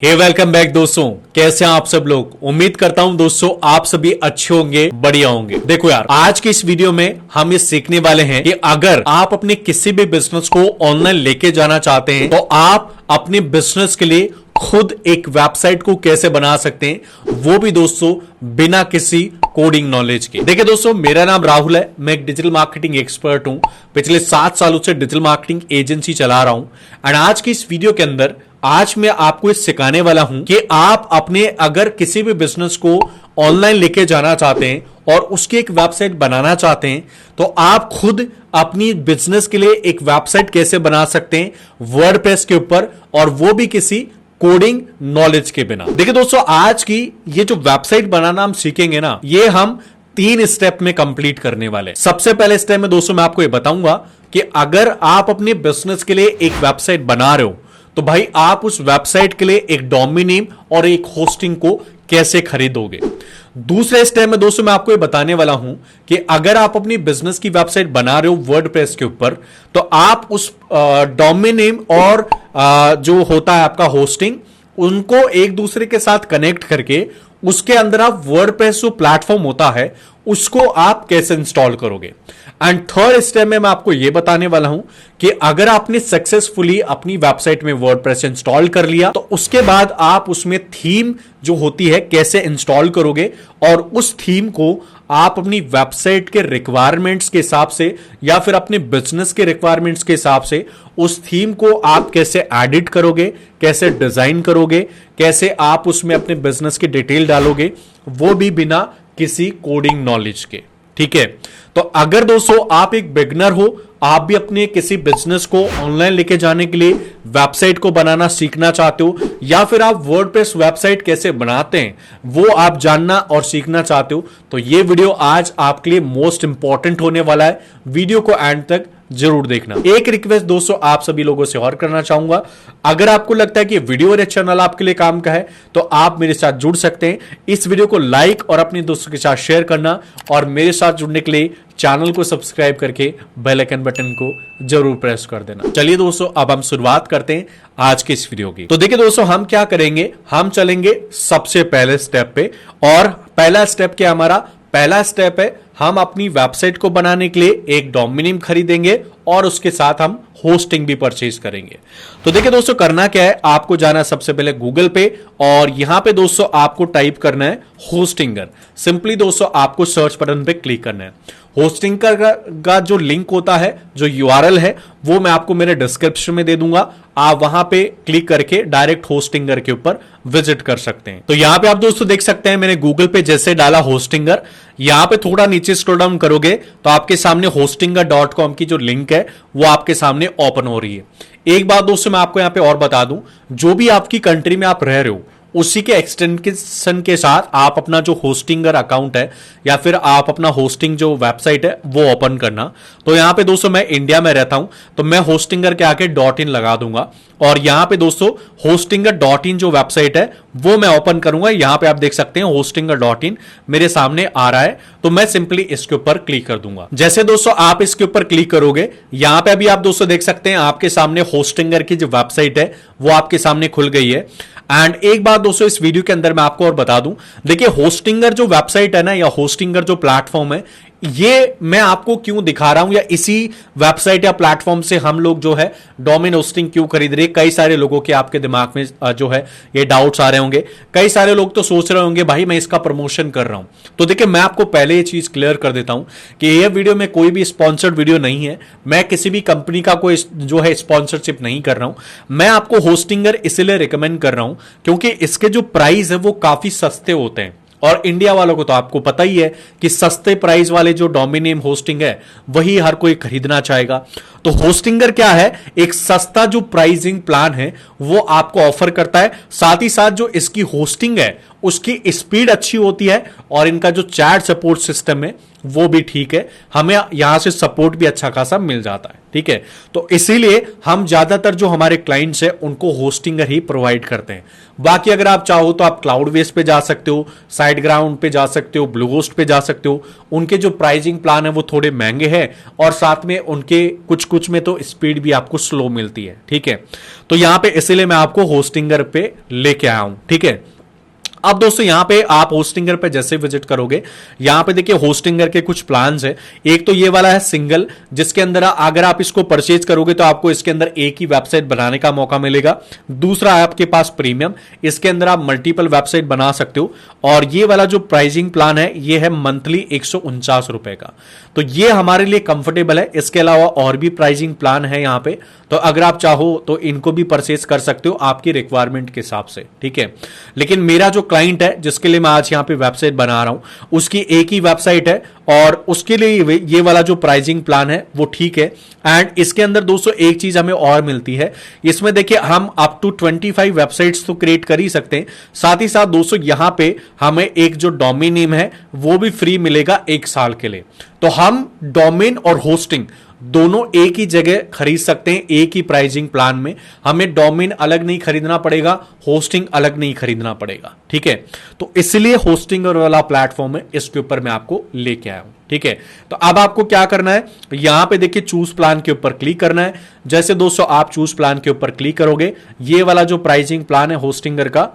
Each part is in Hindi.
हे वेलकम बैक दोस्तों, कैसे हैं आप सब लोग। उम्मीद करता हूं दोस्तों आप सभी अच्छे होंगे, बढ़िया होंगे। देखो यार, आज की इस वीडियो में हम ये सीखने वाले हैं कि अगर आप अपने किसी भी बिजनेस को ऑनलाइन लेके जाना चाहते हैं तो आप अपने बिजनेस के लिए खुद एक वेबसाइट को कैसे बना सकते हैं, वो भी दोस्तों बिना किसी कोडिंग नॉलेज के। देखिए दोस्तों, मेरा नाम राहुल है, मैं एक डिजिटल मार्केटिंग एक्सपर्ट हूं। पिछले 7 सालों से डिजिटल मार्केटिंग एजेंसी चला रहा हूं। एंड आज की इस वीडियो के अंदर आज मैं आपको इस सिखाने वाला हूं कि आप अपने अगर किसी भी बिजनेस को ऑनलाइन लेके जाना चाहते हैं और उसकी एक वेबसाइट बनाना चाहते हैं तो आप खुद अपनी बिजनेस के लिए एक वेबसाइट कैसे बना सकते हैं वर्डप्रेस के ऊपर, और वो भी किसी कोडिंग नॉलेज के बिना। देखिए दोस्तों, आज की ये जो वेबसाइट बनाना हम सीखेंगे ना, ये हम 3 स्टेप में कंप्लीट करने वाले। सबसे पहले स्टेप में दोस्तों मैं आपको ये बताऊंगा कि अगर आप अपने बिजनेस के लिए एक वेबसाइट बना रहे हो तो भाई आप उस वेबसाइट के लिए एक डोमेन नेम और एक होस्टिंग को कैसे खरीदोगे। दूसरे स्टेप में दोस्तों मैं आपको ये बताने वाला हूं कि अगर आप अपनी बिजनेस की वेबसाइट बना रहे हो वर्डप्रेस के ऊपर तो आप उस डोमेन नेम और जो होता है आपका होस्टिंग, उनको एक दूसरे के साथ कनेक्ट करके उसके अंदर आप वर्डप्रेस जो प्लेटफॉर्म होता है उसको आप कैसे इंस्टॉल करोगे। एंड थर्ड स्टेप में मैं आपको यह बताने वाला हूं कि अगर आपने सक्सेसफुली अपनी वेबसाइट में वर्डप्रेस इंस्टॉल कर लिया तो उसके बाद आप उसमें थीम जो होती है कैसे इंस्टॉल करोगे, और उस थीम को आप अपनी वेबसाइट के रिक्वायरमेंट्स के हिसाब से या फिर अपने बिजनेस के रिक्वायरमेंट्स के हिसाब से उस थीम को आप कैसे एडिट करोगे, कैसे डिजाइन करोगे, कैसे आप उसमें अपने बिजनेस की डिटेल डालोगे, वो भी बिना किसी कोडिंग नॉलेज के। ठीक है, तो अगर दोस्तों आप एक बिगनर हो, आप भी अपने किसी बिजनेस को ऑनलाइन लेके जाने के लिए वेबसाइट को बनाना सीखना चाहते हो, या फिर आप वर्डप्रेस वेबसाइट कैसे बनाते हैं वो आप जानना और सीखना चाहते हो, तो ये वीडियो आज आपके लिए मोस्ट इंपॉर्टेंट होने वाला है। वीडियो को एंड तक जरूर देखना। एक रिक्वेस्ट दोस्तों आप सभी लोगों से और करना चाहूंगा, अगर आपको लगता है कि वीडियो और चैनल आपके लिए काम का है तो आप मेरे साथ जुड़ सकते हैं। इस वीडियो को लाइक और अपने दोस्तों के साथ शेयर करना, और मेरे साथ जुड़ने के लिए चैनल को सब्सक्राइब करके बेल आइकन बटन को जरूर प्रेस कर देना। चलिए दोस्तों, अब हम शुरुआत करते हैं आज के इस वीडियो की। तो देखिए दोस्तों, हम क्या करेंगे, हम चलेंगे सबसे पहले स्टेप पे। और पहला स्टेप क्या हमारा, पहला स्टेप है हम अपनी वेबसाइट को बनाने के लिए एक डोमेन नेम खरीदेंगे और उसके साथ हम होस्टिंग भी परचेज करेंगे। तो देखिए दोस्तों, करना क्या है, आपको जाना है सबसे पहले गूगल पे, और यहां पे दोस्तों आपको टाइप करना है होस्टिंगर। सिंपली दोस्तों आपको सर्च बटन पे क्लिक करना है। होस्टिंगर का जो लिंक होता है, जो यूआरएल है, वो मैं आपको मेरे डिस्क्रिप्शन में दे दूंगा। आप वहां पे क्लिक करके डायरेक्ट होस्टिंगर के ऊपर विजिट कर सकते हैं। तो यहां पे आप दोस्तों देख सकते हैं, मैंने गूगल पे जैसे डाला होस्टिंगर, यहां पे थोड़ा नीचे स्क्रॉल डाउन करोगे तो आपके सामने hostinger.com की जो लिंक है वो आपके सामने ओपन हो रही है। एक बात दोस्तों मैं आपको यहां पे और बता दूं, जो भी आपकी कंट्री में आप रह रहे हो उसी के एक्सटेंशन के साथ आप अपना जो होस्टिंगर अकाउंट है या फिर आप अपना होस्टिंग जो वेबसाइट है वो ओपन करना। तो यहां पे दोस्तों मैं इंडिया में रहता हूं तो मैं होस्टिंगर के आके .in लगा दूंगा, और यहां पे दोस्तों hostinger.in जो वेबसाइट है वो मैं ओपन करूंगा। यहां पे आप देख सकते हैं hostinger.in मेरे सामने आ रहा है, तो मैं सिंपली इसके ऊपर क्लिक कर दूंगा। जैसे दोस्तों आप इसके ऊपर क्लिक करोगे, यहां पे अभी आप दोस्तों देख सकते हैं आपके सामने होस्टिंगर की जो वेबसाइट है वो आपके सामने खुल गई है। एंड एक बात दोस्तों इस वीडियो के अंदर मैं आपको और बता दूं, देखिए होस्टिंगर जो वेबसाइट है ना, या होस्टिंगर जो प्लेटफॉर्म है, ये मैं आपको क्यों दिखा रहा हूं, या इसी वेबसाइट या प्लेटफॉर्म से हम लोग जो है डोमेन होस्टिंग क्यों खरीद रहे हैं। कई सारे लोगों के आपके दिमाग में जो है ये डाउट्स आ रहे होंगे। कई सारे लोग तो सोच रहे होंगे भाई मैं इसका प्रमोशन कर रहा हूं। तो देखिए मैं आपको पहले ये चीज क्लियर कर देता हूं कि यह वीडियो में कोई भी स्पॉन्सर्ड वीडियो नहीं है। मैं किसी भी कंपनी का कोई जो है स्पॉन्सरशिप नहीं कर रहा हूं। मैं आपको होस्टिंगर इसलिए रिकमेंड कर रहा हूं क्योंकि इसके जो प्राइस है वो काफी सस्ते होते हैं, और इंडिया वालों को तो आपको पता ही है कि सस्ते प्राइस वाले जो डोमेन नेम होस्टिंग है वही हर कोई खरीदना चाहेगा। तो होस्टिंगर क्या है, एक सस्ता जो प्राइसिंग प्लान है वो आपको ऑफर करता है। साथ ही साथ जो इसकी होस्टिंग है उसकी स्पीड अच्छी होती है, और इनका जो चैट सपोर्ट सिस्टम है वो भी ठीक है, हमें यहां से सपोर्ट भी अच्छा खासा मिल जाता है। ठीक है, तो इसीलिए हम ज्यादातर जो हमारे क्लाइंट्स हैं उनको होस्टिंगर ही प्रोवाइड करते हैं। बाकी अगर आप चाहो तो आप क्लाउडवेस पे जा सकते हो, साइड ग्राउंड पे जा सकते हो, ब्लूहोस्ट पे जा सकते हो। उनके जो प्राइसिंग प्लान है वो थोड़े महंगे हैं और साथ में उनके कुछ कुछ में तो स्पीड भी आपको स्लो मिलती है। ठीक है, तो यहां पे इसीलिए मैं आपको होस्टिंगर पे लेके आया हूं। ठीक है, अब दोस्तों यहां पे आप होस्टिंगर पे जैसे विजिट करोगे, यहां पे देखिए होस्टिंगर के कुछ प्लान्स है। एक तो ये वाला है सिंगल, जिसके अंदर अगर आप इसको परचेज करोगे तो आपको इसके अंदर एक ही वेबसाइट बनाने का मौका मिलेगा। दूसरा है आपके पास प्रीमियम, इसके अंदर आप मल्टीपल वेबसाइट बना सकते हो। और ये वाला जो प्राइसिंग प्लान है ये है मंथली 149 रुपए का, तो ये हमारे लिए कंफर्टेबल है। इसके अलावा और भी प्राइसिंग प्लान है यहां पे, तो अगर आप चाहो तो इनको भी परचेज कर सकते हो आपकी रिक्वायरमेंट के हिसाब से। ठीक है, लेकिन मेरा जो क्लाइंट है जिसके लिए मैं आज यहां पे वेबसाइट बना रहा हूं, उसकी एक ही वेबसाइट है और उसके लिए ये वाला जो प्राइसिंग प्लान है वो ठीक है। एंड इसके अंदर दोस्तों एक चीज हमें और मिलती है, इसमें देखिए हम अप टू 25 वेबसाइट्स तो क्रिएट कर ही सकते हैं। साथ ही साथ दोस्तों यहां पे हमें एक जो डोमेन नेम है वो भी फ्री मिलेगा 1 साल के लिए। तो हम डोमेन और होस्टिंग दोनों एक ही जगह खरीद सकते हैं, एक ही प्राइसिंग प्लान में। हमें डोमेन अलग नहीं खरीदना पड़ेगा, होस्टिंग अलग नहीं खरीदना पड़ेगा। ठीक है, तो इसलिए होस्टिंग वाला प्लेटफॉर्म है, इसके ऊपर मैं आपको लेके आया हूं। ठीक है, तो अब आपको क्या करना है, यहां पे देखिए चूज प्लान के ऊपर क्लिक करना है। जैसे दोस्तों आप चूज प्लान के ऊपर क्लिक करोगे, ये वाला जो प्राइसिंग प्लान है होस्टिंगर का,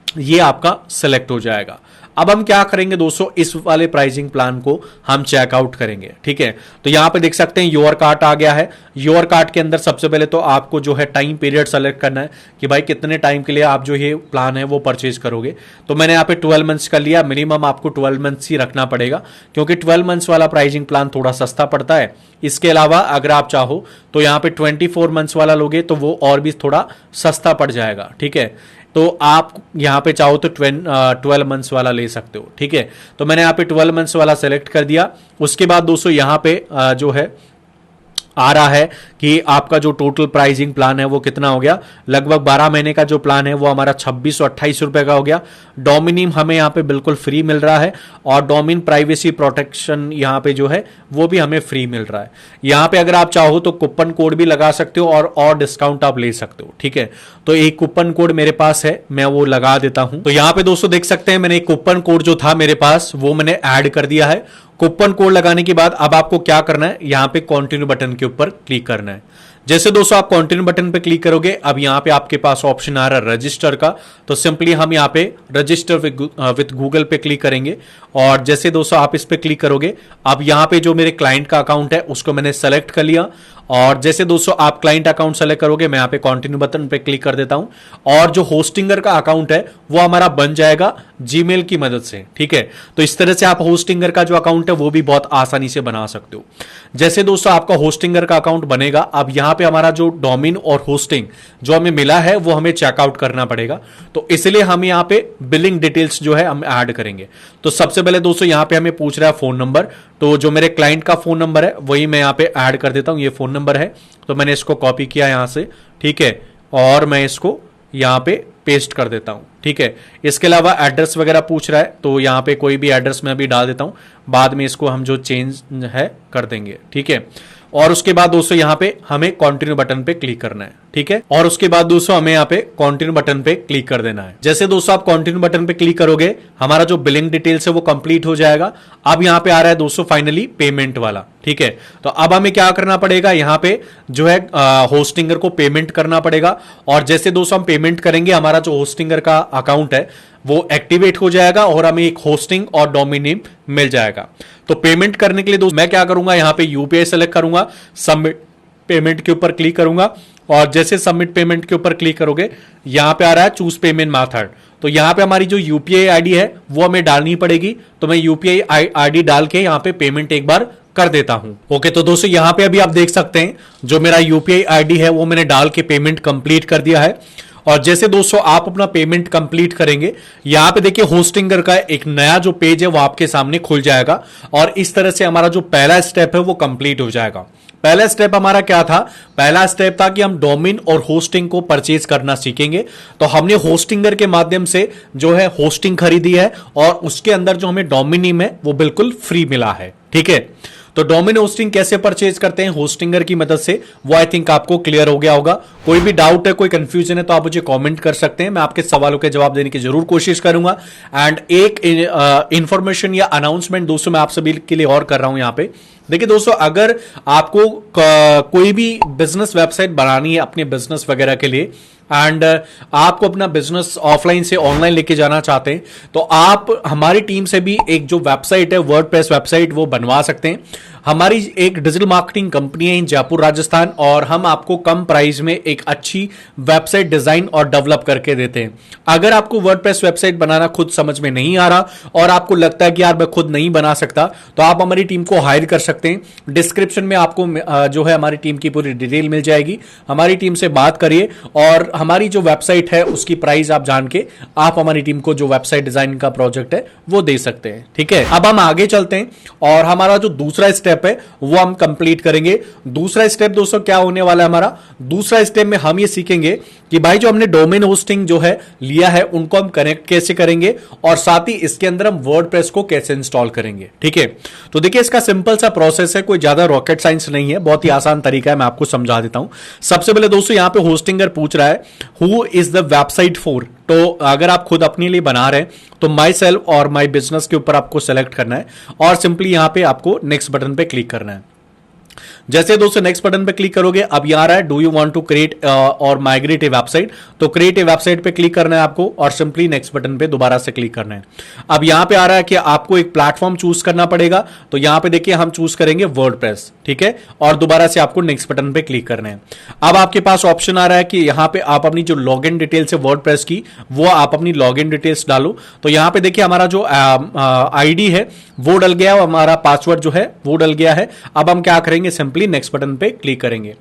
ये आपका सिलेक्ट हो जाएगा। अब हम क्या करेंगे दोस्तों, इस वाले प्राइसिंग प्लान को हम चेकआउट करेंगे। ठीक है, तो यहां पे देख सकते हैं योर कार्ट आ गया है। योर कार्ट के अंदर सबसे पहले तो आपको जो है टाइम पीरियड सेलेक्ट करना है कि भाई कितने टाइम के लिए आप जो ये प्लान है वो परचेज करोगे। तो मैंने यहाँ पे 12 मंथ्स कर लिया। मिनिमम आपको 12 मंथ्स ही रखना पड़ेगा क्योंकि 12 मंथ्स वाला प्राइसिंग प्लान थोड़ा सस्ता पड़ता है। इसके अलावा अगर आप चाहो तो यहाँ पे 24 मंथ्स वाला लोगे तो वो और भी थोड़ा सस्ता पड़ जाएगा। ठीक है, तो आप यहां पे चाहो तो 12 मंथ्स वाला ले सकते हो। ठीक है, तो मैंने यहां पे 12 मंथ्स वाला सेलेक्ट कर दिया। उसके बाद दोस्तों यहां पे जो है आ रहा है कि आपका जो टोटल प्राइसिंग प्लान है वो कितना हो गया। लगभग 12 महीने का जो प्लान है वो हमारा 2628 रुपए का हो गया। डोमिनियम हमें यहाँ पे बिल्कुल फ्री मिल रहा है और डोमेन प्राइवेसी प्रोटेक्शन यहाँ पे जो है वो भी हमें फ्री मिल रहा है। यहाँ पे अगर आप चाहो तो कूपन कोड भी लगा सकते हो और डिस्काउंट आप ले सकते हो। ठीक है, तो एक कूपन कोड मेरे पास है, मैं वो लगा देता हूं। तो यहाँ पे दोस्तों देख सकते हैं मैंने एक कूपन कोड जो था मेरे पास वो मैंने ऐड कर दिया है। कूपन कोड लगाने के बाद अब आपको क्या करना है, यहां पे कंटिन्यू बटन के ऊपर क्लिक करना है। जैसे दोस्तों आप कंटिन्यू बटन पे क्लिक करोगे, अब यहां पे आपके पास ऑप्शन आ रहा है रजिस्टर का, तो सिंपली हम यहां पे रजिस्टर विद गूगल पे क्लिक करेंगे। और जैसे दोस्तों आप इस पे क्लिक करोगे, अब यहां पे जो मेरे क्लाइंट का अकाउंट है उसको मैंने सेलेक्ट कर लिया। और जैसे दोस्तों आप क्लाइंट अकाउंट सेलेक्ट करोगे, मैं यहां पे कंटिन्यू बटन पे क्लिक कर देता हूं और जो होस्टिंगर का अकाउंट है वो हमारा बन जाएगा जीमेल की मदद से। ठीक है, तो इस तरह से आप होस्टिंगर का जो अकाउंट है वो भी बहुत आसानी से बना सकते हो। जैसे दोस्तों आपका होस्टिंगर का अकाउंट बनेगा, अब यहां पे हमारा जो डोमेन और होस्टिंग जो हमें मिला है वो हमें चेकआउट करना पड़ेगा। तो इसलिए हम यहां पे बिलिंग डिटेल्स जो है हम ऐड करेंगे। तो सबसे पहले दोस्तों यहां पे हमें पूछ रहा है फोन नंबर, तो जो मेरे क्लाइंट का फोन नंबर है वही मैं यहां पे ऐड कर देता हूं। ये फोन नंबर है, तो मैंने इसको कॉपी किया यहां से। ठीक है, और मैं इसको यहां पे पेस्ट कर देता हूं। ठीक है, इसके अलावा एड्रेस वगैरह पूछ रहा है, तो यहां पे कोई भी एड्रेस मैं अभी डाल देता हूं, बाद में इसको हम जो चेंज है कर देंगे। ठीक है, और उसके बाद दोस्तों यहां पे हमें कंटिन्यू बटन पे क्लिक करना है। ठीक है, और उसके बाद दोस्तों हमें यहां पे कंटिन्यू बटन पे क्लिक कर देना है। जैसे दोस्तों आप कंटिन्यू बटन पे क्लिक करोगे, हमारा जो बिलिंग डिटेल्स है वो कंप्लीट हो जाएगा। अब यहां पे आ रहा है दोस्तों फाइनली पेमेंट वाला। ठीक है, तो अब हमें क्या करना पड़ेगा, यहां पे जो है होस्टिंगर को पेमेंट करना पड़ेगा। और जैसे दोस्तों हम पेमेंट करेंगे, हमारा जो होस्टिंगर का अकाउंट है वो एक्टिवेट हो जाएगा और हमें एक होस्टिंग और डोमेन नेम मिल जाएगा। तो पेमेंट करने के लिए दोस्तों मैं क्या करूंगा, यहां पे यूपीआई सेलेक्ट करूंगा, सबमिट पेमेंट के ऊपर क्लिक करूंगा। और जैसे सबमिट पेमेंट के ऊपर क्लिक करोगे, यहां पे आ रहा है चूज पेमेंट मेथड। तो यहां पे हमारी जो यूपीआई आईडी है वो हमें डालनी पड़ेगी। तो मैं यूपीआई आईडी डाल के यहां पे पेमेंट एक बार कर देता हूं। ओके, तो दोस्तों यहां पे अभी आप देख सकते हैं जो मेरा यूपीआई आईडी है वो मैंने डाल के पेमेंट कंप्लीट कर दिया है। और जैसे दोस्तों आप अपना पेमेंट कंप्लीट करेंगे, यहां पे देखिए होस्टिंगर का एक नया जो पेज है वो आपके सामने खुल जाएगा और इस तरह से हमारा जो पहला स्टेप है वो कंप्लीट हो जाएगा। पहला स्टेप हमारा क्या था? पहला स्टेप था कि हम डोमेन और होस्टिंग को परचेज करना सीखेंगे। तो हमने होस्टिंगर के माध्यम से जो है होस्टिंग खरीदी है और उसके अंदर जो हमें डोमेन नेम है वो बिल्कुल फ्री मिला है। ठीक है, तो डोमेन होस्टिंग कैसे परचेज करते हैं होस्टिंगर की मदद से, वो आई थिंक आपको क्लियर हो गया होगा। कोई भी डाउट है, कोई कंफ्यूजन है तो आप मुझे कमेंट कर सकते हैं, मैं आपके सवालों के जवाब देने की जरूर कोशिश करूंगा। एंड एक इंफॉर्मेशन या अनाउंसमेंट दोस्तों मैं आप सभी के लिए और कर रहा हूं यहां पे। देखिए दोस्तों, अगर आपको कोई भी बिजनेस वेबसाइट बनानी है अपने बिजनेस वगैरह के लिए एंड आपको अपना बिजनेस ऑफलाइन से ऑनलाइन लेके जाना चाहते हैं, तो आप हमारी टीम से भी एक जो वेबसाइट है वर्डप्रेस वेबसाइट वो बनवा सकते हैं। हमारी एक डिजिटल मार्केटिंग कंपनी है इन जयपुर राजस्थान और हम आपको कम प्राइस में एक अच्छी वेबसाइट डिजाइन और डेवलप करके देते हैं। अगर आपको वर्डप्रेस वेबसाइट बनाना खुद समझ में नहीं आ रहा और आपको लगता है कि यार मैं खुद नहीं बना सकता, तो आप हमारी टीम को हायर कर सकते हैं। डिस्क्रिप्शन में आपको जो है हमारी टीम की पूरी डिटेल मिल जाएगी। हमारी टीम से बात करिए और हमारी जो वेबसाइट है उसकी प्राइस आप जान के आप हमारी टीम को जो वेबसाइट डिजाइन का प्रोजेक्ट है वो दे सकते हैं। ठीक है, अब हम आगे चलते हैं और हमारा जो दूसरा स्टेप है वो हम कंप्लीट करेंगे। दूसरा स्टेप दोस्तों क्या होने वाला है हमारा? दूसरा स्टेप में हम ये सीखेंगे कि भाई जो हमने डोमेन होस्टिंग जो है लिया है उनको हम कनेक्ट कैसे करेंगे और साथ ही इसके अंदर हम वर्डप्रेस को कैसे इंस्टॉल करेंगे। ठीक है, तो देखिए इसका सिंपल सा प्रोसेस है, कोई ज्यादा रॉकेट साइंस नहीं है, बहुत ही आसान तरीका है, मैं आपको समझा देता हूं। सबसे पहले दोस्तों यहां पे होस्टिंगर पूछ रहा है who is the website for. तो अगर आप खुद अपने लिए बना रहे हैं तो माई सेल्फ और माई बिजनेस के ऊपर आपको सेलेक्ट करना है और सिंपली यहां पे आपको नेक्स्ट बटन पे क्लिक करना है। जैसे दोस्तों नेक्स्ट बटन पे क्लिक करोगे, अब यहां आ रहा है do you want to create और माइग्रेट ए वेबसाइट, तो क्रिएट ए वेबसाइट पे क्लिक करना है आपको और सिंपली नेक्स्ट बटन पे दोबारा से क्लिक करना है। अब यहां पे आ रहा है कि आपको एक प्लेटफॉर्म चूज करना पड़ेगा, तो यहां पे देखिए हम चूज करेंगे वर्डप्रेस। ठीक है, और दोबारा से आपको नेक्स्ट बटन पे क्लिक करना है। अब आपके पास ऑप्शन आ रहा है कि यहां पे आप अपनी जो लॉग इन डिटेल्स है वर्डप्रेस की वो आप अपनी लॉग इन डिटेल्स डालो। तो यहां पे देखिए हमारा जो आईडी है वो डल गया और हमारा पासवर्ड जो है वो डल गया है। अब हम क्या करेंगे, सिंपली नेक्स्ट बटन पे क्लिक करेंगे।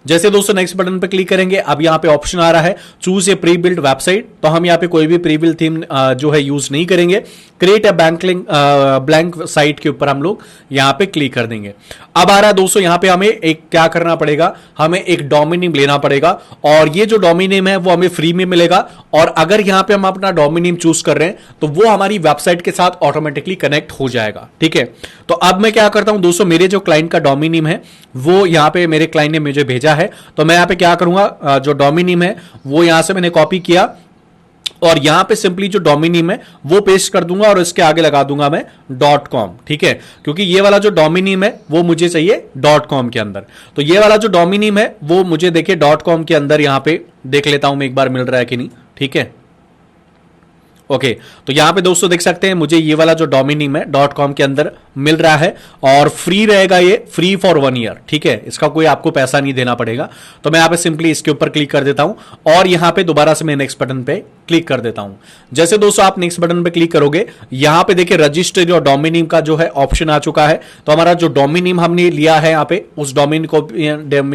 जैसे दोस्तों नेक्स्ट बटन पे क्लिक करेंगे, अब यहां पे ऑप्शन आ रहा है choose a pre build website, तो हम यहां पे कोई भी प्री बिल्ड थीम जो है यूज नहीं करेंगे। क्रिएट ए ब्लैंक साइट के ऊपर हम लोग यहां पे क्लिक कर देंगे। अब आ रहा है दोस्तों यहां पे हमें एक क्या करना पड़ेगा, हमें एक डोमेन नेम लेना पड़ेगा और ये जो डोमेन नेम है वो हमें फ्री में मिलेगा और अगर यहां पे हम अपना डोमेन नेम चूज कर रहे हैं तो वो हमारी वेबसाइट के साथ ऑटोमेटिकली कनेक्ट हो जाएगा। ठीक है, तो अब मैं क्या करता हूं दोस्तों, मेरे जो क्लाइंट का डोमेन नेम है वो यहां पे मेरे क्लाइंट ने मुझे भेजा है, तो मैं यहां पे क्या करूंगा, जो डोमेन नेम है वो यहां से मैंने कॉपी किया और यहां पे सिंपली जो डोमेन नेम है वो पेस्ट कर दूंगा और इसके आगे लगा दूंगा मैं .com। ठीक है, क्योंकि ये वाला जो डोमेन नेम है वो मुझे चाहिए .com के अंदर, तो ये वाला जो डोमेन नेम है वो मुझे देखिए .com के अंदर यहां पे देख लेता हूं मैं एक बार मिल रहा है कि नहीं। ठीक है, ओके, तो यहां पे दोस्तों देख सकते हैं मुझे ये वाला जो डोमेन नेम है .com के अंदर मिल रहा है और फ्री रहेगा, ये फ्री फॉर 1 ईयर। ठीक है, इसका कोई आपको पैसा नहीं देना पड़ेगा। तो मैं यहां पे सिंपली इसके ऊपर क्लिक कर देता हूं और यहां पे दोबारा से मैं नेक्स्ट बटन पे क्लिक कर देता हूं। जैसे दोस्तों आप नेक्स्ट बटन पे क्लिक करोगे, यहां पे देखिए रजिस्टर और डोमेन नेम का जो है ऑप्शन आ चुका है। तो हमारा जो डोमेन नेम हमने लिया है यहां पे उस डोमेन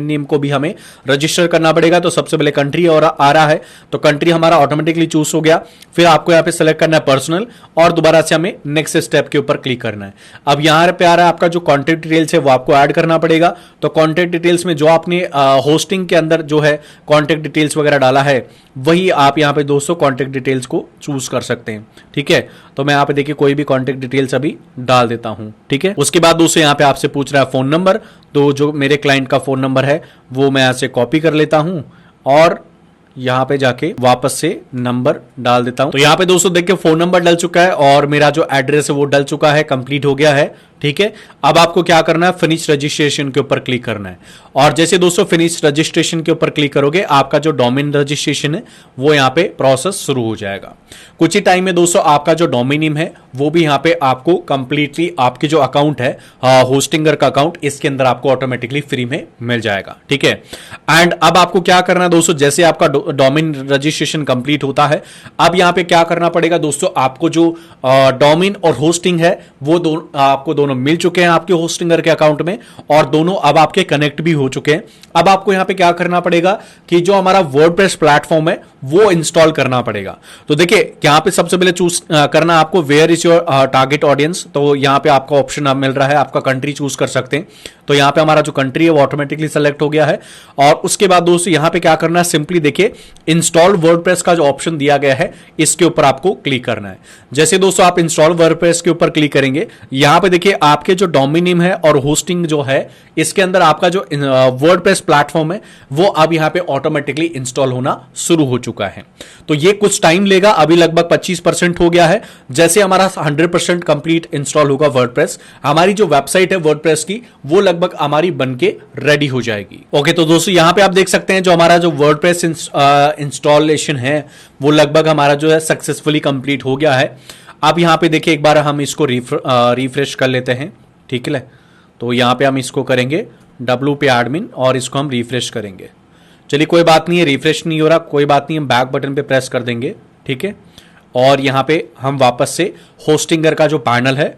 नेम को भी हमें रजिस्टर करना पड़ेगा। तो सबसे पहले कंट्री और आ रहा है, तो कंट्री हमारा ऑटोमेटिकली चूज हो गया। फिर आपको यहां पे सेलेक्ट करना है पर्सनल और दोबारा से हमें नेक्स्ट स्टेप के ऊपर क्लिक करना है। अब यहां पे आ रहा है आपका जो कॉन्टैक्ट डिटेल्स है वो आपको ऐड करना पड़ेगा। तो कॉन्टैक्ट डिटेल्स में जो आपने होस्टिंग के अंदर जो है कॉन्टैक्ट डिटेल्स वगैरह डाला है वही आप यहां पे दोस्तों कॉन्टैक्ट डिटेल्स को चूज कर सकते हैं। ठीक है, तो मैं यहां पे देखिए कोई भी कॉन्टैक्ट डिटेल्स अभी डाल देता हूं। ठीक है, उसके बाद दोस्तों यहां पे आपसे पूछ रहा है फोन नंबर, तो जो मेरे क्लाइंट का फोन नंबर है वो मैं यहां से कॉपी कर लेता हूं और यहां पे जाके वापस से नंबर डाल देता हूं। तो यहां पे दोस्तों देखिए फोन नंबर डल चुका है और मेरा जो एड्रेस है वो डल चुका है, कंप्लीट हो गया है। ठीक है, अब आपको क्या करना है, फिनिश रजिस्ट्रेशन के ऊपर क्लिक करना है और जैसे दोस्तों फिनिश रजिस्ट्रेशन के ऊपर क्लिक करोगे आपका जो डोमेन रजिस्ट्रेशन है वो यहां पे प्रोसेस शुरू हो जाएगा। कुछ ही टाइम में दोस्तों आपका जो डोमेन नेम है वो भी यहां पे आपको कंप्लीटली आपके जो अकाउंट है होस्टिंगर का अकाउंट इसके अंदर आपको ऑटोमेटिकली फ्री में मिल जाएगा। ठीक है, एंड अब आपको क्या करना है दोस्तों, जैसे आपका डोमेन रजिस्ट्रेशन कंप्लीट होता है अब यहां पे क्या करना पड़ेगा दोस्तों, आपको जो डोमेन और होस्टिंग है वो आपको दोनों दोनों मिल चुके हैं आपके होस्टिंगर के अकाउंट में और दोनों अब आपके कनेक्ट भी हो चुके हैं। अब आपको यहां पे क्या करना पड़ेगा कि जो हमारा वर्डप्रेस प्लेटफॉर्म है वो इंस्टॉल करना पड़ेगा। तो देखिए यहां पे सबसे पहले चूज करना आपको where is your target audience. तो यहां पे आपका ऑप्शन अब मिल रहा है, आपका कंट्री चूज कर सकते हैं। तो यहां पे हमारा जो कंट्री है वो ऑटोमेटिकली सेलेक्ट हो गया है। और उसके बाद दोस्तों यहां पे क्या करना है, सिंपली देखिए इंस्टॉल वर्डप्रेस का जो ऑप्शन दिया गया है इसके ऊपर आपको क्लिक करना है। जैसे दोस्तों आप इंस्टॉल वर्डप्रेस के ऊपर क्लिक करेंगे, यहां पे देखिए आपके जो डोमेन नेम है और होस्टिंग जो है इसके अंदर आपका जो वर्डप्रेस प्लेटफॉर्म है वो अब यहां पे ऑटोमेटिकली इंस्टॉल होना शुरू हो चुका है। तो ये कुछ टाइम लेगा, अभी लगभग 25% हो गया है। जैसे हमारा 100% कंप्लीट इंस्टॉल होगा वर्डप्रेस, हमारी जो वेबसाइट है वर्डप्रेस की वो लगभग हमारी बनके रेडी हो जाएगी। ओके, तो दोस्तों यहां पे आप देख सकते हैं जो हमारा जो वर्डप्रेस इंस्टॉलेशन है वो लगभग हमारा जो है सक्सेसफुली कंप्लीट हो गया है। अब यहां पे देखिए एक बार हम इसको रिफ्रेश कर लेते हैं, ठीक है। तो यहां पे हम इसको करेंगे WP एडमिन और इसको हम रिफ्रेश करेंगे। चलिए कोई बात नहीं है, रिफ्रेश नहीं हो रहा, कोई बात नहीं, हम बैक बटन पे प्रेस कर देंगे, ठीक है। और यहां पे हम वापस से होस्टिंगर का जो पैनल है,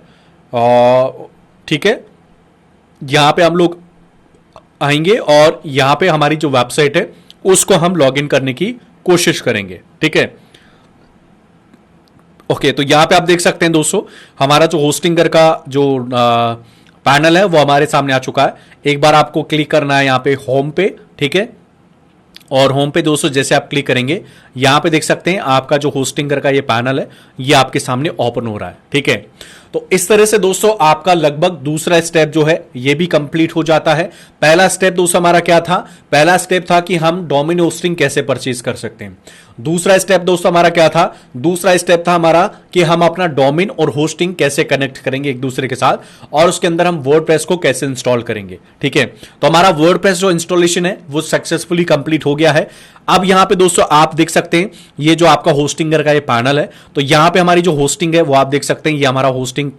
ठीक है, यहां पे हम लोग आएंगे और यहां पे हमारी जो वेबसाइट है उसको हम लॉगिन करने की कोशिश करेंगे, ठीक है। ओके, तो यहां पे आप देख सकते हैं दोस्तों हमारा जो होस्टिंगर का जो पैनल है वो हमारे सामने आ चुका है। एक बार आपको क्लिक करना है यहां पे होम पे, ठीक है। और होम पे दोस्तों जैसे आप क्लिक करेंगे यहां पे देख सकते हैं आपका जो होस्टिंगर का ये पैनल है ये आपके सामने ओपन हो रहा है, ठीक है। तो इस तरह से दोस्तों आपका लगभग दूसरा स्टेप जो है ये भी कंप्लीट हो जाता है। पहला स्टेप दोस्तों हमारा क्या था, पहला स्टेप था कि हम डोमेन होस्टिंग कैसे परचेज कर सकते हैं। दूसरा स्टेप दोस्तों हमारा क्या था, दूसरा स्टेप था हमारा कि हम अपना डोमेन और होस्टिंग कैसे कनेक्ट करेंगे एक दूसरे के साथ और उसके अंदर हम वर्डप्रेस को कैसे इंस्टॉल करेंगे, ठीक है। तो हमारा वर्डप्रेस जो इंस्टॉलेशन है वो सक्सेसफुली कंप्लीट हो गया है। अब यहां पे दोस्तों आप देख सकते हैं ये जो आपका होस्टिंगर का ये पैनल है, तो यहां पे हमारी जो होस्टिंग है वो आप देख सकते हैं, ये हमारा होस्टिंग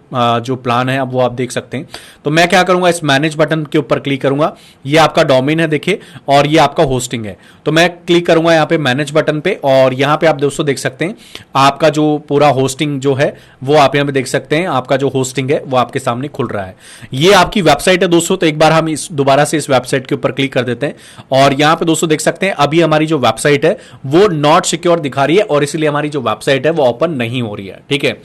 जो प्लान है अब वो आप देख सकते हैं। तो मैं क्या करूंगा, इस मैनेज बटन के ऊपर क्लिक करूंगा, ये आपका डोमेन है देखिए और ये आपका होस्टिंग है। तो मैं क्लिक करूंगा यहां पे मैनेज बटन पे और यहां पे आप दोस्तों देख सकते हैं आपका जो पूरा होस्टिंग जो है वो आप यहां पे देख सकते हैं, आपका जो होस्टिंग है वो आपके सामने खुल रहा है। ये आपकी वेबसाइट है दोस्तों। तो एक बार हम इस दोबारा से इस वेबसाइट के ऊपर क्लिक कर देते हैं और यहां पे दोस्तों देख सकते हैं अभी हमारी जो वेबसाइट है वो नॉट सिक्योर दिखा रही है और इसलिए हमारी जो वेबसाइट है वो ओपन नहीं हो रही है, ठीक है।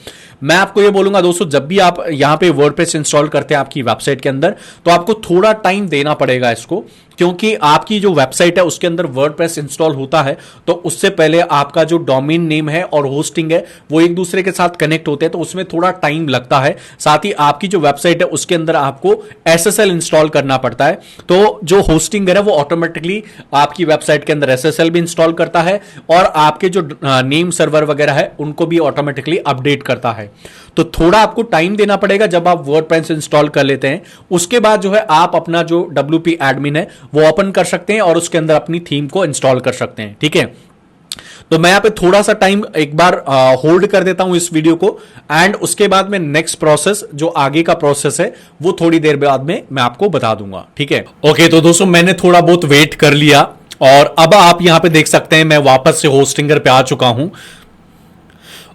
मैं आपको ये बोलूंगा दोस्तों जब भी आप यहां पे वर्डप्रेस इंस्टॉल करते हैं आपकी वेबसाइट के अंदर तो आपको थोड़ा टाइम देना पड़ेगा इसको, क्योंकि आपकी जो वेबसाइट है उसके अंदर वर्डप्रेस इंस्टॉल होता है तो उससे पहले आपका जो डोमेन नेम है और होस्टिंग है वो एक दूसरे के साथ कनेक्ट होते हैं, तो उसमें थोड़ा टाइम लगता है। साथ ही आपकी जो वेबसाइट है उसके अंदर आपको SSL इंस्टॉल करना पड़ता है। तो जो होस्टिंगर है वो ऑटोमेटिकली आपकी वेबसाइट के अंदर SSL भी इंस्टॉल करता है और आपके जो नेम सर्वर वगैरह है उनको भी ऑटोमेटिकली अपडेट करता है। तो थोड़ा आपको टाइम देना पड़ेगा जब आप वर्डप्रेस इंस्टॉल कर लेते हैं। उसके बाद जो है आप अपना जो WP एडमिन है वो ओपन कर सकते हैं और उसके अंदर अपनी थीम को इंस्टॉल कर सकते हैं, ठीक है। तो मैं यहां पे थोड़ा सा टाइम एक बार होल्ड कर देता हूं इस वीडियो को एंड उसके बाद में नेक्स्ट प्रोसेस जो आगे का प्रोसेस है वो थोड़ी देर बाद में मैं आपको बता दूंगा, ठीक है। ओके, तो दोस्तों मैंने थोड़ा बहुत वेट कर लिया और अब आप यहां पे देख सकते हैं मैं वापस से होस्टिंगर पे आ चुका हूं।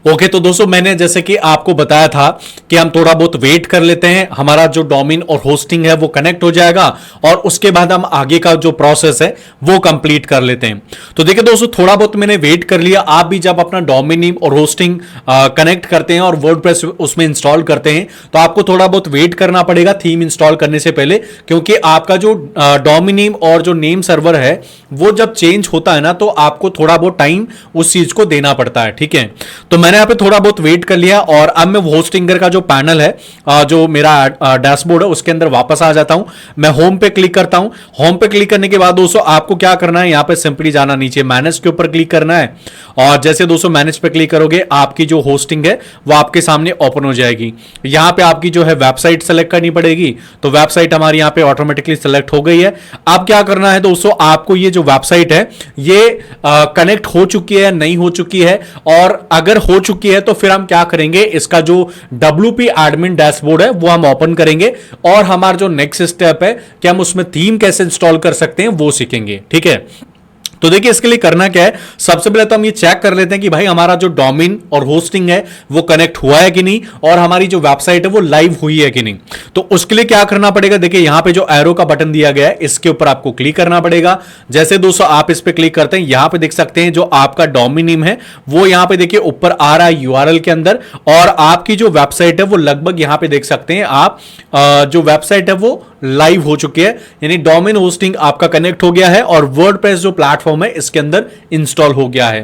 ओके, तो दोस्तों मैंने जैसे कि आपको बताया था कि हम थोड़ा बहुत वेट कर लेते हैं, हमारा जो डोमेन और होस्टिंग है वो कनेक्ट हो जाएगा और उसके बाद हम आगे का जो प्रोसेस है वो कंप्लीट कर लेते हैं। तो देखिए दोस्तों थोड़ा बहुत मैंने वेट कर लिया। आप भी जब अपना डोमेन नेम और होस्टिंग कनेक्ट करते हैं और वर्डप्रेस उसमें इंस्टॉल करते हैं तो आपको थोड़ा बहुत वेट करना पड़ेगा थीम इंस्टॉल करने से पहले, क्योंकि आपका जो डोमेन नेम और जो नेम सर्वर है वो जब चेंज होता है ना तो आपको थोड़ा बहुत टाइम उस चीज को देना पड़ता है, ठीक है। तो मैंने यहां पे थोड़ा बहुत वेट कर लिया और अब मैं होस्टिंगर का जो पैनल है जो मेरा डैशबोर्ड है उसके अंदर वापस आ जाता हूं। मैं होम पे क्लिक करता हूं। होम पे क्लिक करने के बाद दोस्तों आपको क्या करना है, यहां पे सिंपली जाना नीचे मैनेज के ऊपर क्लिक करना है और जैसे दोस्तों मैनेज पे क्लिक करोगे आपकी जो होस्टिंग है वो आपके सामने ओपन हो जाएगी। यहां पे आपकी जो है वेबसाइट सेलेक्ट करनी पड़ेगी, तो वेबसाइट हमारी यहां पे ऑटोमेटिकली सेलेक्ट हो गई है। अब क्या करना है दोस्तों, आपको ये जो वेबसाइट है ये कनेक्ट हो चुकी है नहीं हो चुकी है, और अगर हो चुकी है तो फिर हम क्या करेंगे, इसका जो WP एडमिन डैशबोर्ड है वो हम ओपन करेंगे और हमारा जो नेक्स्ट स्टेप है कि हम उसमें थीम कैसे इंस्टॉल कर सकते हैं वो सीखेंगे, ठीक है। तो देखिए इसके लिए करना क्या है, सबसे पहले तो हम ये चेक कर लेते हैं कि भाई हमारा जो डोमेन और होस्टिंग है वो कनेक्ट हुआ है कि नहीं, और हमारी जो वेबसाइट है वो लाइव हुई है कि नहीं। तो उसके लिए क्या करना पड़ेगा, देखिए यहां पे जो एरो का बटन दिया गया है इसके ऊपर आपको क्लिक करना पड़ेगा। जैसे दोस्तों आप इस पे क्लिक करते हैं, यहां पे देख सकते हैं जो आपका डोमेन नेम है वो यहां पे देखिए ऊपर आ रहा है यूआरएल के अंदर, और आपकी जो वेबसाइट है वो लगभग यहां पे देख सकते हैं आप जो वेबसाइट है वो लाइव हो चुकी है, यानी डोमेन होस्टिंग आपका कनेक्ट हो गया है और वर्डप्रेस जो प्लेटफॉर्म है इसके अंदर इंस्टॉल हो गया है।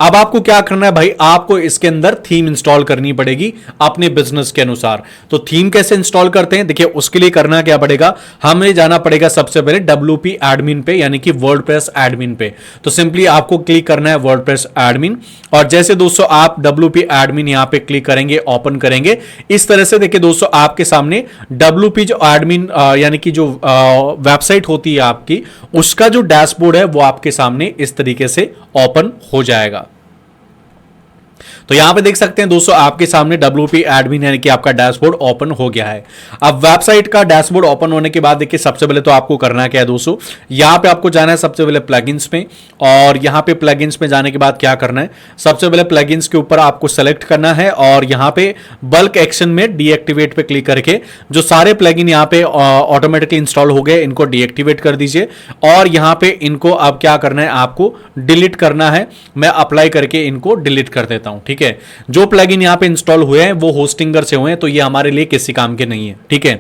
अब आपको क्या करना है भाई, आपको इसके अंदर थीम इंस्टॉल करनी पड़ेगी अपने बिजनेस के अनुसार। तो थीम कैसे इंस्टॉल करते हैं, देखिए उसके लिए करना क्या पड़ेगा, हमें जाना पड़ेगा सबसे पहले WP एडमिन पे, यानी कि वर्डप्रेस एडमिन पे। तो सिंपली आपको क्लिक करना है वर्डप्रेस एडमिन, और जैसे दोस्तों आप WP एडमिन यहां पे क्लिक करेंगे, ओपन करेंगे, इस तरह से देखिए दोस्तों आपके सामने WP जो एडमिन यानी कि जो वेबसाइट होती है आपकी, उसका जो डैशबोर्ड है वो आपके सामने इस तरीके से ओपन हो जाएगा। तो यहां पे देख सकते हैं दोस्तों आपके सामने WP एडमिन यानी कि आपका डैशबोर्ड ओपन हो गया है। अब वेबसाइट का डैशबोर्ड ओपन होने के बाद देखिए सबसे पहले तो आपको करना क्या है दोस्तों, यहां पे आपको जाना है सबसे पहले प्लगइन्स में, और यहां पे प्लगइन्स में जाने के बाद क्या करना है, सबसे पहले प्लगइन्स के ऊपर आपको सेलेक्ट करना है और यहां पे बल्क एक्शन में डीएक्टिवेट पे क्लिक करके जो सारे प्लगइन यहां पे ऑटोमेटिकली इंस्टॉल हो गए इनको डीएक्टिवेट कर दीजिए, और यहां पे इनको अब क्या करना है, आपको डिलीट करना है। मैं अप्लाई करके इनको डिलीट कर देता हूं, ठीक है। जो प्लगइन यहां पे इंस्टॉल हुए हैं वो होस्टिंगर से हुए हैं, तो ये हमारे लिए किसी काम के नहीं है, ठीक है।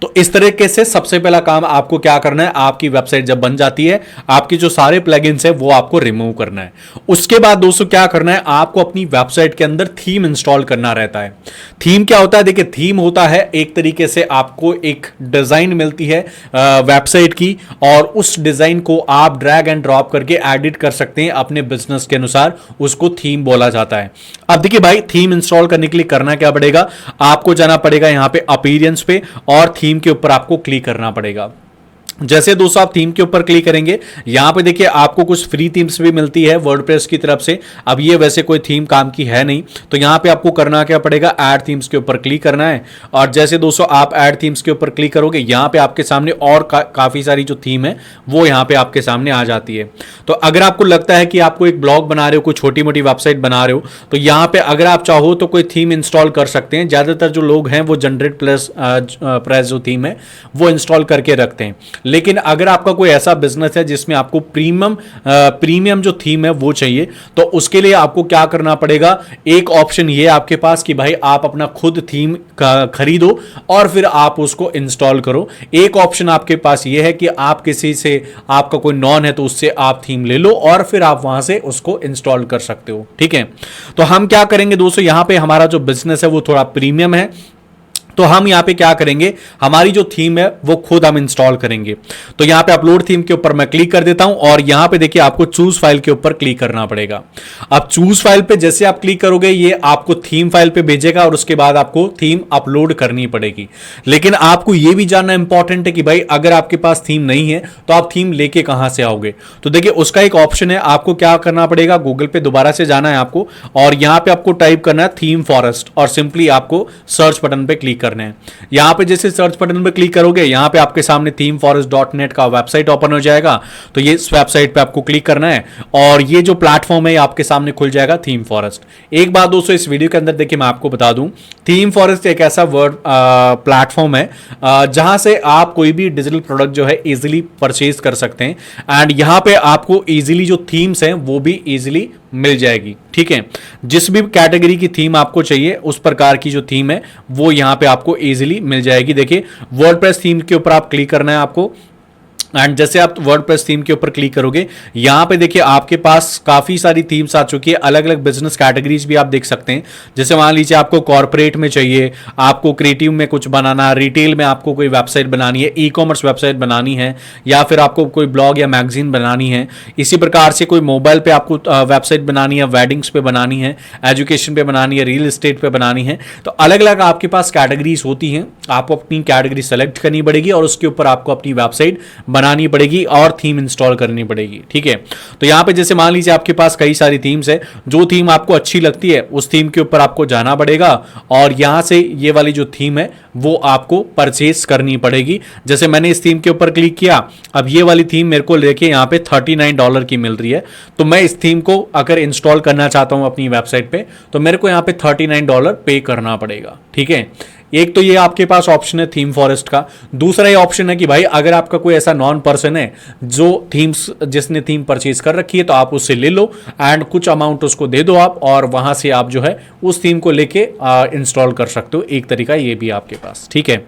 तो इस तरीके से सबसे पहला काम आपको क्या करना है, आपकी वेबसाइट जब बन जाती है आपकी जो सारे प्लगइन्स है वो आपको रिमूव करना है। उसके बाद दोस्तों क्या करना है, आपको अपनी वेबसाइट के अंदर थीम इंस्टॉल करना रहता है। थीम क्या होता है, देखिए थीम होता है एक तरीके से आपको एक डिजाइन मिलती है वेबसाइट की, और उस डिजाइन को आप ड्रैग एंड ड्रॉप करके एडिट कर सकते हैं अपने बिजनेस के अनुसार, उसको थीम बोला जाता है। अब देखिए भाई थीम इंस्टॉल करने के लिए करना क्या पड़ेगा, आपको जाना पड़ेगा यहां पे अपीयरेंस पे और थीम के ऊपर आपको क्लिक करना पड़ेगा। जैसे दोस्तों आप थीम के ऊपर क्लिक करेंगे, यहां पे देखिए आपको कुछ फ्री थीम्स भी मिलती है वर्डप्रेस की तरफ से। अब ये वैसे कोई थीम काम की है नहीं, तो यहां पे आपको करना क्या पड़ेगा, ऐड थीम्स के ऊपर क्लिक करना है, और जैसे दोस्तों आप ऐड थीम्स के ऊपर क्लिक करोगे यहां पे आपके सामने और काफी सारी जो थीम है वो यहां पे आपके सामने आ जाती है। तो अगर आपको लगता है कि आपको एक ब्लॉग बना रहे हो, कोई छोटी मोटी वेबसाइट बना रहे हो, तो यहां पे अगर आप चाहो तो कोई थीम इंस्टॉल कर सकते हैं। ज्यादातर जो लोग हैं वो जनरेट प्रेस जो थीम है वो इंस्टॉल करके रखते हैं, लेकिन अगर आपका कोई ऐसा बिजनेस है जिसमें आपको प्रीमियम जो थीम है वो चाहिए, तो उसके लिए आपको क्या करना पड़ेगा, एक ऑप्शन ये आपके पास कि भाई आप अपना खुद थीम खरीदो और फिर आप उसको इंस्टॉल करो। एक ऑप्शन आपके पास ये है कि आप किसी से, आपका कोई नॉन है तो उससे आप थीम ले लो और फिर आप वहां से उसको इंस्टॉल कर सकते हो, ठीक है। तो हम क्या करेंगे दोस्तों, यहां पे हमारा जो बिजनेस है वो थोड़ा प्रीमियम है, तो हम यहां पे क्या करेंगे, हमारी जो थीम है वो खुद हम इंस्टॉल करेंगे। तो यहां पे अपलोड थीम के ऊपर मैं क्लिक कर देता हूं, और यहां पे देखिए आपको चूज फाइल के ऊपर क्लिक करना पड़ेगा। अब चूज फाइल पे जैसे आप क्लिक करोगे ये आपको थीम फाइल पे भेजेगा, और उसके बाद आपको थीम अपलोड करनी पड़ेगी। लेकिन आपको यह भी जानना इंपॉर्टेंट है कि भाई अगर आपके पास थीम नहीं है तो आप थीम लेके कहां से आओगे। तो देखिए उसका एक ऑप्शन है, आपको क्या करना पड़ेगा, गूगल पे दोबारा से जाना है आपको, और यहां पे आपको टाइप करना है थीम फॉरेस्ट, और सिंपली आपको सर्च बटन पे क्लिक करना है। यहां पे जैसे सर्च बटन पे क्लिक करोगे यहां पे आपके सामने themeforest.net का वेबसाइट ओपन हो जाएगा। तो ये इस वेबसाइट पे आपको क्लिक करना है और ये जो प्लेटफॉर्म है आपके सामने खुल जाएगा, थीम फॉरेस्ट। एक बात दोस्तों इस वीडियो के अंदर देखिए मैं आपको बता दूं, थीम फॉरेस्ट एक ऐसा प्लेटफॉर्म है जहां से आप कोई भी डिजिटल प्रोडक्ट जो है इजीली परचेज कर सकते हैं, एंड यहां पे आपको इजीली जो थीम्स हैं वो भी इजीली मिल जाएगी, ठीक है। जिस भी कैटेगरी की थीम आपको चाहिए उस प्रकार की जो थीम है वो यहां पे आपको इजीली मिल जाएगी। देखिए वर्डप्रेस थीम के ऊपर आप क्लिक करना है आपको, एंड जैसे आप वर्डप्रेस थीम के ऊपर क्लिक करोगे यहां पे देखिए आपके पास काफी सारी थीम्स आ चुकी है, अलग अलग बिजनेस कैटेगरीज भी आप देख सकते हैं। जैसे मान लीजिए आपको कॉर्पोरेट में चाहिए, आपको क्रिएटिव में कुछ बनाना, रिटेल में आपको कोई वेबसाइट बनानी है, ई कॉमर्स वेबसाइट बनानी है, या फिर आपको कोई ब्लॉग या मैगजीन बनानी है, इसी प्रकार से कोई मोबाइल पे आपको वेबसाइट बनानी है, वेडिंग्स पे बनानी है, एजुकेशन पे बनानी है, रियल एस्टेट पे बनानी है। तो अलग अलग आपके पास कैटेगरीज होती हैं, आपको अपनी कैटेगरी सेलेक्ट करनी पड़ेगी और उसके ऊपर आपको अपनी वेबसाइट बनानी पड़ेगी और थीम इंस्टॉल करनी पड़ेगी। ठीक है, तो यहाँ पे जैसे मान लीजिए आपके पास कई सारी थीम्स है, जो थीम आपको अच्छी लगती है उस थीम के ऊपर आपको जाना पड़ेगा और यहाँ से ये वाली जो थीम है वो आपको परचेस करनी पड़ेगी। जैसे मैंने इस थीम के ऊपर क्लिक किया, अब ये वाली थीम मेरे को लेके यहाँ पे $39 की मिल रही है, तो मैं इस थीम को अगर इंस्टॉल करना चाहता हूँ अपनी वेबसाइट पे तो मेरे को यहाँ पे $39 पे करना पड़ेगा। ठीक है, एक तो ये आपके पास ऑप्शन है थीम फॉरेस्ट का। दूसरा ये ऑप्शन है कि भाई अगर आपका कोई ऐसा नॉन पर्सन है जो थीम्स जिसने थीम परचेज कर रखी है तो आप उससे ले लो एंड कुछ अमाउंट उसको दे दो आप, और वहां से आप जो है उस थीम को लेके इंस्टॉल कर सकते हो। एक तरीका ये भी आपके पास। ठीक है,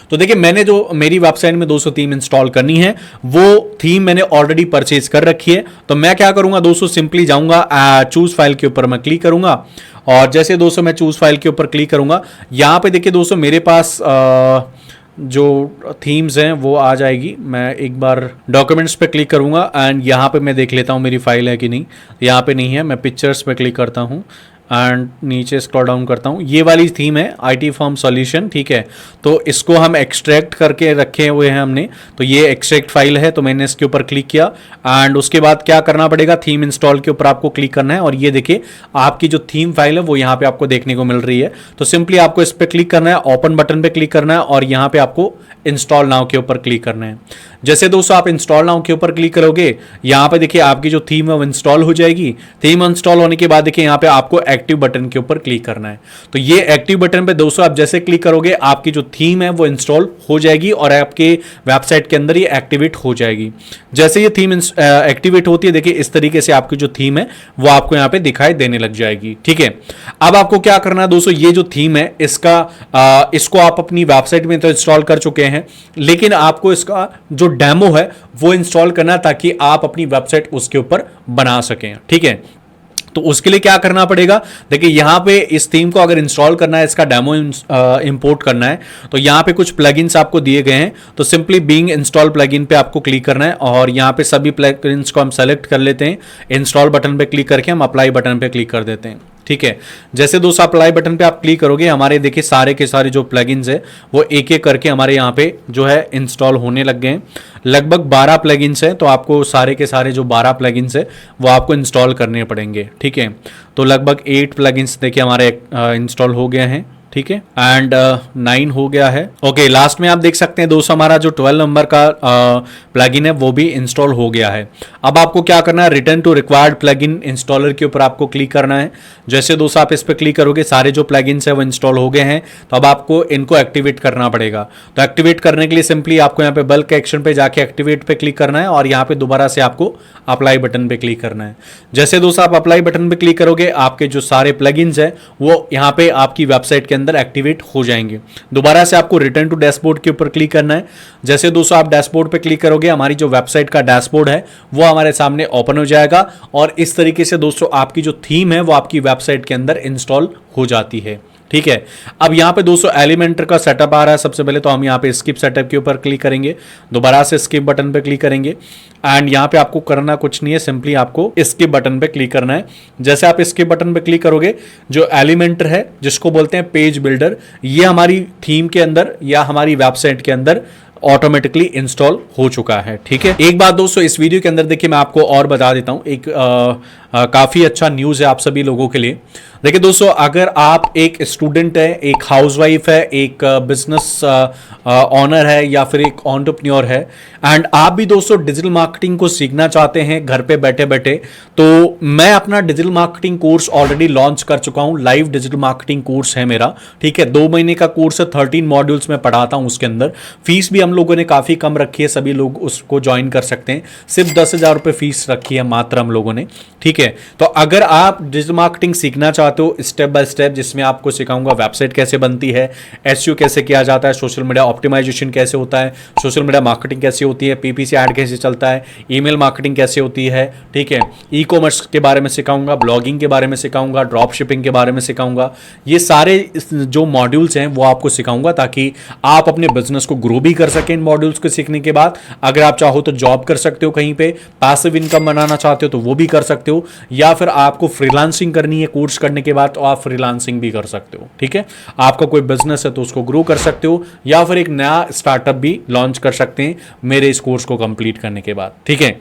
तो देखिए मैंने जो मेरी वेबसाइट में 200 थीम इंस्टॉल करनी है वो थीम मैंने ऑलरेडी परचेज कर रखी है। तो मैं क्या करूंगा दोस्तों, सिंपली जाऊंगा चूज फाइल के ऊपर मैं क्लिक करूंगा और जैसे दोस्तों मैं चूज फाइल के ऊपर क्लिक करूंगा, यहां पे देखिए दोस्तों मेरे पास जो थीम्स हैं वो आ जाएगी। मैं एक बार डॉक्यूमेंट्स पे क्लिक करूंगा एंड यहाँ पे मैं देख लेता हूँ मेरी फाइल है कि नहीं। यहाँ पे नहीं है, मैं पिक्चर्स पे क्लिक करता हूँ एंड नीचे स्क्रॉल डाउन करता हूँ, ये वाली थीम है IT फॉर्म सॉल्यूशन। ठीक है, तो इसको हम एक्सट्रैक्ट करके रखे हुए हैं हमने, तो ये एक्सट्रैक्ट फाइल है, तो मैंने इसके ऊपर क्लिक किया एंड उसके बाद क्या करना पड़ेगा, थीम इंस्टॉल के ऊपर आपको क्लिक करना है और ये देखिए आपकी जो थीम फाइल है वो यहाँ पे आपको देखने को मिल रही है। तो सिंपली आपको इस पर क्लिक करना है, ओपन बटन पे क्लिक करना है और यहाँ पे आपको इंस्टॉल नाउ के ऊपर क्लिक करना है। जैसे दोस्तों आप इंस्टॉल नाउ के ऊपर क्लिक करोगे, यहाँ पे देखिए आपकी जो थीम है वो इंस्टॉल हो जाएगी। थीम इंस्टॉल होने के बाद देखिए यहाँ पे आपको एक्टिव बटन के ऊपर क्लिक करना है। तो ये एक्टिव बटन पे दोस्तों आप जैसे क्लिक करोगे आपकी जो थीम है वो इंस्टॉल हो जाएगी और आपके वेबसाइट के अंदर ये एक्टिवेट हो जाएगी। जैसे ये थीम एक्टिवेट होती है देखिए इस तरीके से आपकी जो थीम है वो आपको यहाँ पे दिखाई देने लग जाएगी। ठीक है, अब आपको क्या करना है दोस्तों, ये जो थीम है इसको आप अपनी वेबसाइट में तो इंस्टॉल कर चुके हैं, लेकिन आपको इसका जो डेमो है वो इंस्टॉल करना ताकि आप अपनी वेबसाइट उसके ऊपर बना सकें। ठीक है, तो उसके लिए क्या करना पड़ेगा, देखिए यहां पे इस थीम को अगर इंस्टॉल करना है, इसका डेमो इंपोर्ट करना है, तो यहां पे कुछ प्लगइन्स आपको दिए गए हैं। तो सिंपली बीइंग इंस्टॉल प्लगइन पे आपको क्लिक करना है और यहां पे सभी प्लगइन्स को हम सेलेक्ट कर लेते हैं। इंस्टॉल बटन पे क्लिक करके हम अप्लाई बटन पे क्लिक कर देते हैं। ठीक है, जैसे दोस्तों अप्लाई बटन पे आप क्लिक करोगे, हमारे देखिए सारे के सारे जो प्लगइन्स है वो एक एक करके हमारे यहाँ पे जो है इंस्टॉल होने लग गए हैं। लगभग 12 प्लगइन्स है, तो आपको सारे के सारे जो 12 प्लगइन्स है वो आपको इंस्टॉल करने पड़ेंगे। ठीक है, तो लगभग 8 प्लगइन्स देखिए हमारे इंस्टॉल हो गए हैं। ठीक है, एंड 9 हो गया है। ओके, लास्ट में आप देख सकते हैं दोस्तों हमारा जो 12 नंबर का प्लगइन है वो भी इंस्टॉल हो गया है। अब आपको क्या करना है, return to required plugin installer के ऊपर आपको क्लिक करना है। जैसे दोस्तों आप इस पर क्लिक करोगे सारे जो प्लगइन्स है वो इंस्टॉल हो गए हैं, तो अब आपको इनको एक्टिवेट करना पड़ेगा। तो एक्टिवेट करने के लिए सिंपली आपको यहाँ पे बल्क एक्शन पे जाके एक्टिवेट पे क्लिक करना है और यहाँ पे दोबारा से आपको अप्लाई बटन पे क्लिक करना है। जैसे दोस्तों आप अप्लाई बटन पे क्लिक करोगे आपके जो सारे प्लगइन्स है वो यहाँ पे आपकी वेबसाइट के अंदर एक्टिवेट हो जाएंगे। दोबारा से आपको रिटर्न टू डैशबोर्ड के ऊपर क्लिक करना है। जैसे दोस्तों आप डैशबोर्ड पे क्लिक करोगे हमारी जो वेबसाइट का डैशबोर्ड है वो हमारे सामने ओपन हो जाएगा और इस तरीके से दोस्तों आपकी जो थीम है वो आपकी वेबसाइट के अंदर इंस्टॉल हो जाती है। ठीक है, अब यहाँ पे दोस्तों एलिमेंटर का सेटअप आ रहा है। सबसे पहले तो हम यहाँ पे स्किप सेटअप के ऊपर क्लिक करेंगे, दोबारा से स्किप बटन पे क्लिक करेंगे एंड यहाँ पे आपको करना कुछ नहीं है, सिंपली आपको स्किप बटन पे क्लिक करना है। जैसे आप स्किप बटन पे क्लिक करोगे जो एलिमेंटर है जिसको बोलते हैं पेज बिल्डर, ये हमारी थीम के अंदर या हमारी वेबसाइट के अंदर ऑटोमेटिकली इंस्टॉल हो चुका है। ठीक है, एक बात दोस्तों इस वीडियो के अंदर देखिए मैं आपको और बता देता हूं, एक काफी अच्छा न्यूज है आप सभी लोगों के लिए। देखिए दोस्तों अगर आप एक स्टूडेंट है, एक हाउसवाइफ है, एक बिजनेस ऑनर है या फिर एक एंटरप्रेन्योर है एंड आप भी दोस्तों डिजिटल मार्केटिंग को सीखना चाहते हैं घर पे बैठे बैठे, तो मैं अपना digital marketing course already launch कर चुका हूं। लाइव डिजिटल मार्केटिंग कोर्स है मेरा। ठीक है, 2 महीने का कोर्स है, 13 मॉड्यूल्स में पढ़ाता हूं। उसके अंदर फीस भी हम लोगों ने काफी कम रखी है, सभी लोग उसको ज्वाइन कर सकते हैं। सिर्फ 10,000 रुपए फीस रखी है मात्र हम लोगों ने। ठीक है, तो अगर आप डिजिटल मार्केटिंग सीखना चाहते हो स्टेप बाय स्टेप, जिसमें आपको सिखाऊंगा वेबसाइट कैसे बनती है, एसईओ कैसे किया जाता है, सोशल मीडिया ऑप्टिमाइजेशन कैसे होता है, सोशल मीडिया मार्केटिंग कैसे होती है, पीपीसी ऐड कैसे चलता है, ईमेल मार्केटिंग कैसे होती है। ठीक है, ई कॉमर्स के बारे में सिखाऊंगा, ब्लॉगिंग के बारे में सिखाऊंगा, ड्रॉप शिपिंग के बारे में सिखाऊंगा। ये सारे जो मॉड्यूल्स हैं वो आपको सिखाऊंगा ताकि आप अपने बिजनेस को ग्रो भी कर सेकेंड मॉड्यूल्स को सीखने के बाद अगर आप चाहो तो जॉब कर सकते हो कहीं पे, पैसिव इनकम बनाना चाहते हो तो वो भी कर सकते हो, या फिर आपको फ्रीलांसिंग करनी है कोर्स करने के बाद तो आप फ्रीलांसिंग भी कर सकते हो। ठीक है, आपका कोई बिजनेस है तो उसको ग्रो कर सकते हो, या फिर एक नया स्टार्टअप भी लॉन्च कर सकते हैं मेरे इस कोर्स को कंप्लीट करने के बाद। ठीक है,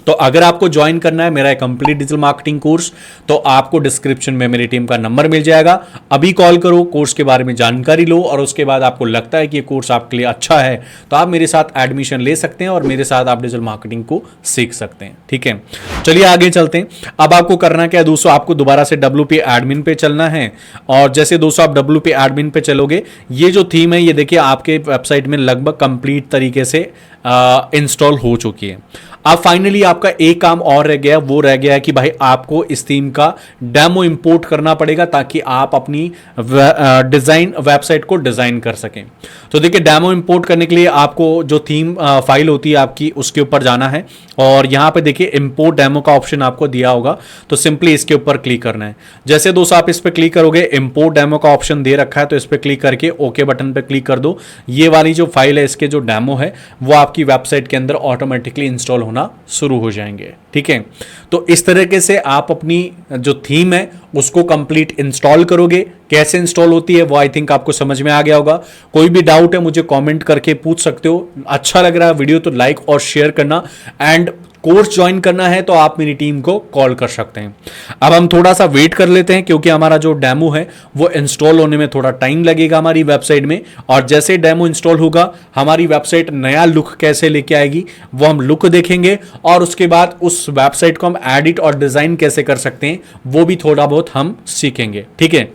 तो अगर आपको ज्वाइन करना है मेरा कंप्लीट डिजिटल मार्केटिंग कोर्स, तो आपको डिस्क्रिप्शन में मेरी टीम का नंबर मिल जाएगा, अभी कॉल करो, कोर्स के बारे में जानकारी लो, और उसके बाद आपको लगता है कि ये कोर्स आपके लिए अच्छा है तो आप मेरे साथ एडमिशन ले सकते हैं और मेरे साथ आप डिजिटल मार्केटिंग को सीख सकते हैं। ठीक है, चलिए आगे चलते हैं। अब आपको करना क्या है दोस्तों, आपको दोबारा से WP एडमिन पे चलना है, और जैसे दोस्तों आप WP एडमिन पे चलोगे, ये जो थीम है ये देखिए आपके वेबसाइट में लगभग कंप्लीट तरीके से इंस्टॉल हो चुकी है। अब फाइनली आपका एक काम और रह गया, वो रह गया है कि भाई आपको इस थीम का डेमो इंपोर्ट करना पड़ेगा ताकि आप अपनी डिजाइन वेबसाइट को डिजाइन कर सकें। तो देखिए डेमो इंपोर्ट करने के लिए आपको जो थीम फाइल होती है आपकी उसके ऊपर जाना है, और यहां पे देखिए इंपोर्ट डेमो का ऑप्शन आपको दिया होगा, तो सिंपली इसके ऊपर क्लिक करना है। जैसे दोस्तों आप इस पर क्लिक करोगे, इंपोर्ट डेमो का ऑप्शन दे रखा है, तो इस पर क्लिक करके ओके बटन पर क्लिक कर दो। ये वाली जो फाइल है इसके जो डेमो है वो आपकी वेबसाइट के अंदर ऑटोमेटिकली इंस्टॉल होना शुरू हो जाएंगे। ठीक है, तो इस तरीके से आप अपनी जो थीम है उसको कंप्लीट इंस्टॉल करोगे। कैसे इंस्टॉल होती है वो आई थिंक आपको समझ में आ गया होगा। कोई भी डाउट है मुझे कमेंट करके पूछ सकते हो। अच्छा लग रहा है वीडियो तो लाइक और शेयर करना, एंड कोर्स ज्वाइन करना है तो आप मेरी टीम को कॉल कर सकते हैं। अब हम थोड़ा सा वेट कर लेते हैं क्योंकि हमारा जो डेमो है वो इंस्टॉल होने में थोड़ा टाइम लगेगा हमारी वेबसाइट में, और जैसे डेमो इंस्टॉल होगा हमारी वेबसाइट नया लुक कैसे लेके आएगी वो हम लुक देखेंगे, और उसके बाद उस वेबसाइट को हम एडिट और डिजाइन कैसे कर सकते हैं वो भी थोड़ा बहुत हम सीखेंगे। ठीक है,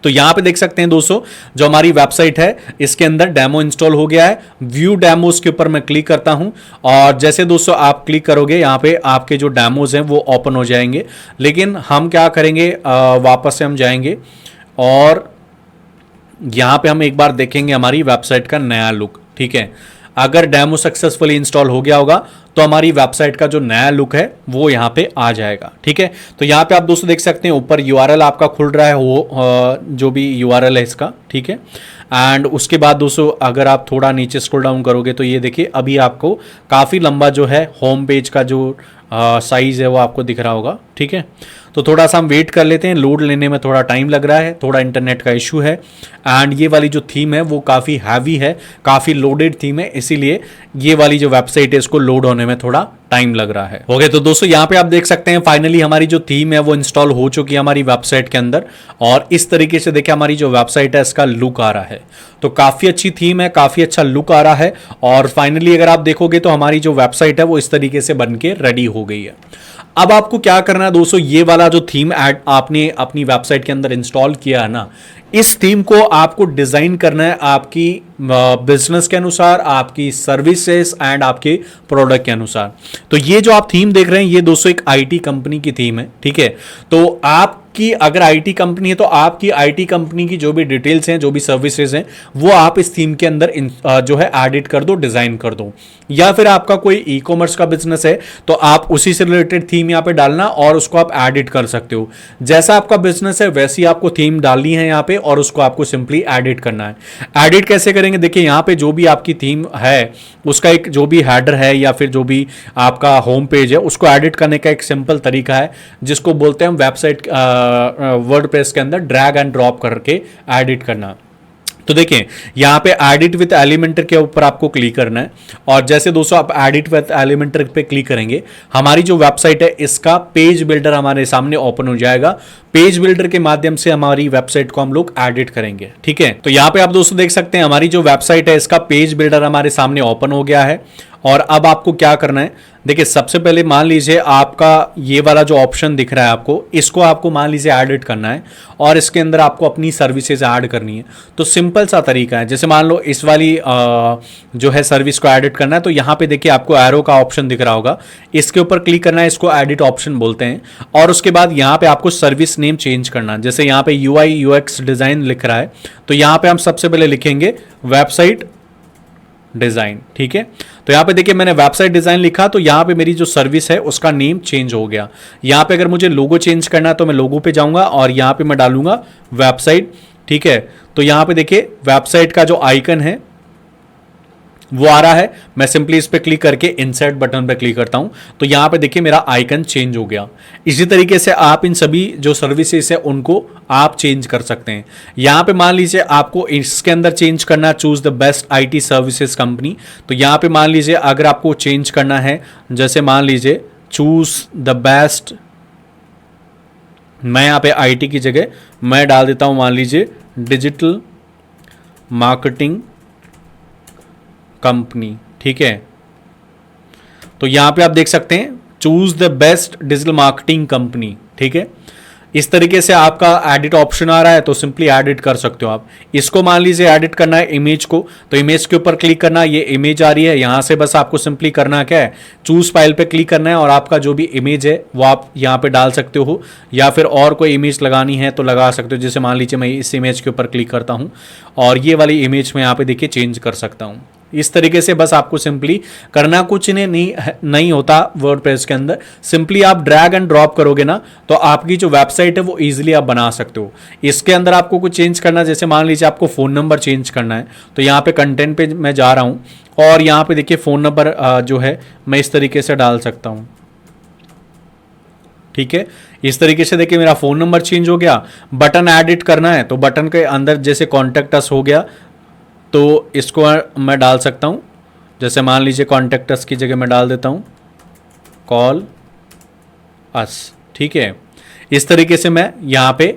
तो यहां पे देख सकते हैं दोस्तों जो हमारी वेबसाइट है इसके अंदर डेमो इंस्टॉल हो गया है। व्यू डेमोस के ऊपर मैं क्लिक करता हूं, और जैसे दोस्तों आप क्लिक करोगे यहां पे आपके जो डेमोज हैं वो ओपन हो जाएंगे। लेकिन हम क्या करेंगे, वापस से हम जाएंगे और यहां पे हम एक बार देखेंगे हमारी वेबसाइट का नया लुक। ठीक है, अगर डेमो सक्सेसफुली इंस्टॉल हो गया होगा तो हमारी वेबसाइट का जो नया लुक है वो यहाँ पे आ जाएगा। ठीक है, तो यहाँ पे आप दोस्तों देख सकते हैं ऊपर URL आपका खुल रहा है, वो जो भी URL है इसका। ठीक है, एंड उसके बाद दोस्तों अगर आप थोड़ा नीचे स्क्रॉल डाउन करोगे तो ये देखिए अभी आपको काफ़ी लंबा जो है होम पेज का जो साइज है वो आपको दिख रहा होगा। ठीक है, तो थोड़ा सा हम वेट कर लेते हैं, लोड लेने में थोड़ा टाइम लग रहा है, थोड़ा इंटरनेट का इशू है, एंड ये वाली जो थीम है वो काफ़ी हैवी है, काफ़ी लोडेड थीम है, इसीलिए ये वाली जो वेबसाइट है इसको लोड होने में थोड़ा टाइम लग रहा है। ओके, तो दोस्तों यहाँ पे आप देख सकते हैं फाइनली हमारी जो थीम है वो इंस्टॉल हो चुकी है हमारी वेबसाइट के अंदर, और इस तरीके से देखिए हमारी जो वेबसाइट है इसका लुक आ रहा है। तो काफ़ी अच्छी थीम है, काफ़ी अच्छा लुक आ रहा है, और फाइनली अगर आप देखोगे तो हमारी जो वेबसाइट है वो इस तरीके से बन के रेडी हो गई है। अब आपको क्या करना है दोस्तों, ये वाला जो थीम आपने अपनी वेबसाइट के अंदर इंस्टॉल किया है ना, इस थीम को आपको डिजाइन करना है आपकी बिजनेस के अनुसार, आपकी सर्विसेज एंड आपके प्रोडक्ट के अनुसार। तो ये जो आप थीम देख रहे हैं ये दोस्तों एक IT कंपनी की थीम है। ठीक है, तो आपकी अगर IT कंपनी है तो आपकी IT कंपनी की जो भी डिटेल्स हैं, जो भी सर्विसेज हैं, वो आप इस थीम के अंदर जो है एडिट कर दो, डिजाइन कर दो। या फिर आपका कोई ई-कॉमर्स का बिजनेस है तो आप उसी से रिलेटेड थीम यहाँ पे डालना और उसको आप एडिट कर सकते हो। जैसा आपका बिजनेस है वैसी आपको थीम डालनी है यहाँ पे, और उसको आपको सिंपली एडिट करना है। एडिट कैसे करेंगे, देखिए यहाँ पे जो भी आपकी थीम है उसका एक जो भी हेडर है या फिर जो भी आपका होम पेज है उसको एडिट करने का एक सिंपल तरीका है जिसको बोलते हैं हम वेबसाइट वर्डप्रेस के अंदर ड्रैग एंड ड्रॉप करके एडिट करना। तो देखिए यहाँ पे एडिट विद एलिमेंटर के ऊपर आपको क्लिक करना है, और जैसे दोस्तों आप एडिट विद एलिमेंटर पे क्लिक करेंगे हमारी जो वेबसाइट है इसका पेज बिल्डर हमारे सामने ओपन हो जाएगा। पेज बिल्डर के माध्यम से हमारी वेबसाइट को हम लोग एडिट करेंगे। ठीक है, तो यहाँ पे आप दोस्तों देख सकते हैं हमारी जो वेबसाइट है इसका पेज बिल्डर हमारे सामने ओपन हो गया है। और अब आपको क्या करना है, देखिए सबसे पहले मान लीजिए आपका ये वाला जो ऑप्शन दिख रहा है आपको, इसको आपको मान लीजिए एडिट करना है और इसके अंदर आपको अपनी सर्विसेज ऐड करनी है। तो सिंपल सा तरीका है, जैसे मान लो इस वाली जो है सर्विस को एडिट करना है, तो यहाँ पे देखिए आपको एरो का ऑप्शन दिख रहा होगा, इसके ऊपर क्लिक करना है, इसको एडिट ऑप्शन बोलते हैं। और उसके बाद यहाँ पे आपको सर्विस नेम चेंज करना है। जैसे यहाँ पे UI UX डिजाइन लिख रहा है तो यहाँ पे हम सबसे पहले लिखेंगे वेबसाइट डिजाइन। ठीक है, तो यहां पे देखिए मैंने वेबसाइट डिजाइन लिखा तो यहां पे मेरी जो सर्विस है उसका नेम चेंज हो गया। यहां पे अगर मुझे लोगो चेंज करना है तो मैं लोगो पे जाऊंगा और यहां पे मैं डालूंगा वेबसाइट। ठीक है, तो यहां पे देखिए वेबसाइट का जो आइकन है वो आ रहा है। मैं सिंपली इस पे क्लिक करके इंसर्ट बटन पे क्लिक करता हूं तो यहां पे देखिए मेरा आइकन चेंज हो गया। इसी तरीके से आप इन सभी जो सर्विसेज है उनको आप चेंज कर सकते हैं। यहां पे मान लीजिए आपको इसके अंदर चेंज करना, choose the best IT services company, तो यहां पे मान लीजिए अगर आपको चेंज करना है, जैसे मान लीजिए चूज द बेस्ट, मैं यहां पे आईटी की जगह मैं डाल देता हूं मान लीजिए डिजिटल मार्केटिंग कंपनी, ठीक है। तो यहां पे आप देख सकते हैं choose the best digital marketing company, ठीक है। इस तरीके से आपका एडिट ऑप्शन आ रहा है तो सिंपली एडिट कर सकते हो आप। इसको मान लीजिए एडिट करना है इमेज को, तो इमेज के ऊपर क्लिक करना, ये इमेज आ रही है, यहां से बस आपको सिंपली करना क्या है, चूज फाइल पे क्लिक करना है और आपका जो भी इमेज है वो आप यहां पे डाल सकते हो, या फिर और कोई इमेज लगानी है तो लगा सकते हो। जैसे मान लीजिए मैं इस इमेज के ऊपर क्लिक करता हूं और ये वाली इमेज में यहां पे देखिए चेंज कर सकता हूं। इस तरीके से बस आपको सिंपली करना कुछ नहीं होता वर्डप्रेस के अंदर। सिंपली आप ड्रैग एंड ड्रॉप करोगे ना तो आपकी जो वेबसाइट है वो इजीली आप बना सकते हो। इसके अंदर आपको कुछ चेंज करना, जैसे मान लीजिए आपको फ़ोन नंबर चेंज करना है तो यहाँ पे कंटेंट पे मैं जा रहा हूँ और यहाँ पे देखिए फ़ोन नंबर जो है मैं इस तरीके से डाल सकता हूँ, ठीक है। इस तरीके से देखिए मेरा फ़ोन नंबर चेंज हो गया। बटन एडिट करना है तो बटन के अंदर जैसे कॉन्टैक्ट अस हो गया तो इसको मैं डाल सकता हूं, जैसे मान लीजिए कॉन्टैक्ट अस की जगह मैं डाल देता हूं कॉल अस, ठीक है। इस तरीके से मैं यहां पे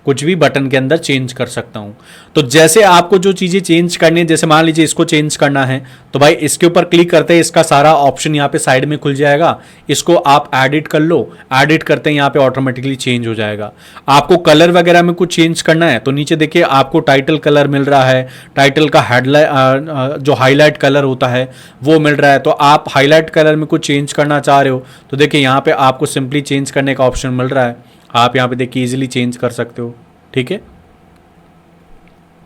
कुछ भी बटन के अंदर चेंज कर सकता हूं। तो जैसे आपको जो चीजें चेंज करनी है, जैसे मान लीजिए इसको चेंज करना है तो भाई इसके ऊपर क्लिक करते हैं, इसका सारा ऑप्शन यहां पे साइड में खुल जाएगा। इसको आप एडिट कर लो, एडिट करते हैं यहां पे ऑटोमेटिकली चेंज हो जाएगा। आपको कलर वगैरह में कुछ चेंज करना है तो नीचे देखिए आपको टाइटल कलर मिल रहा है, टाइटल का हेडलाइन जो हाईलाइट कलर होता है वो मिल रहा है। तो आप हाईलाइट कलर में कुछ चेंज करना चाह रहे हो तो देखिए यहाँ पे आपको सिंपली चेंज करने का ऑप्शन मिल रहा है, आप यहाँ पे देखिए इजीली चेंज कर सकते हो, ठीक है।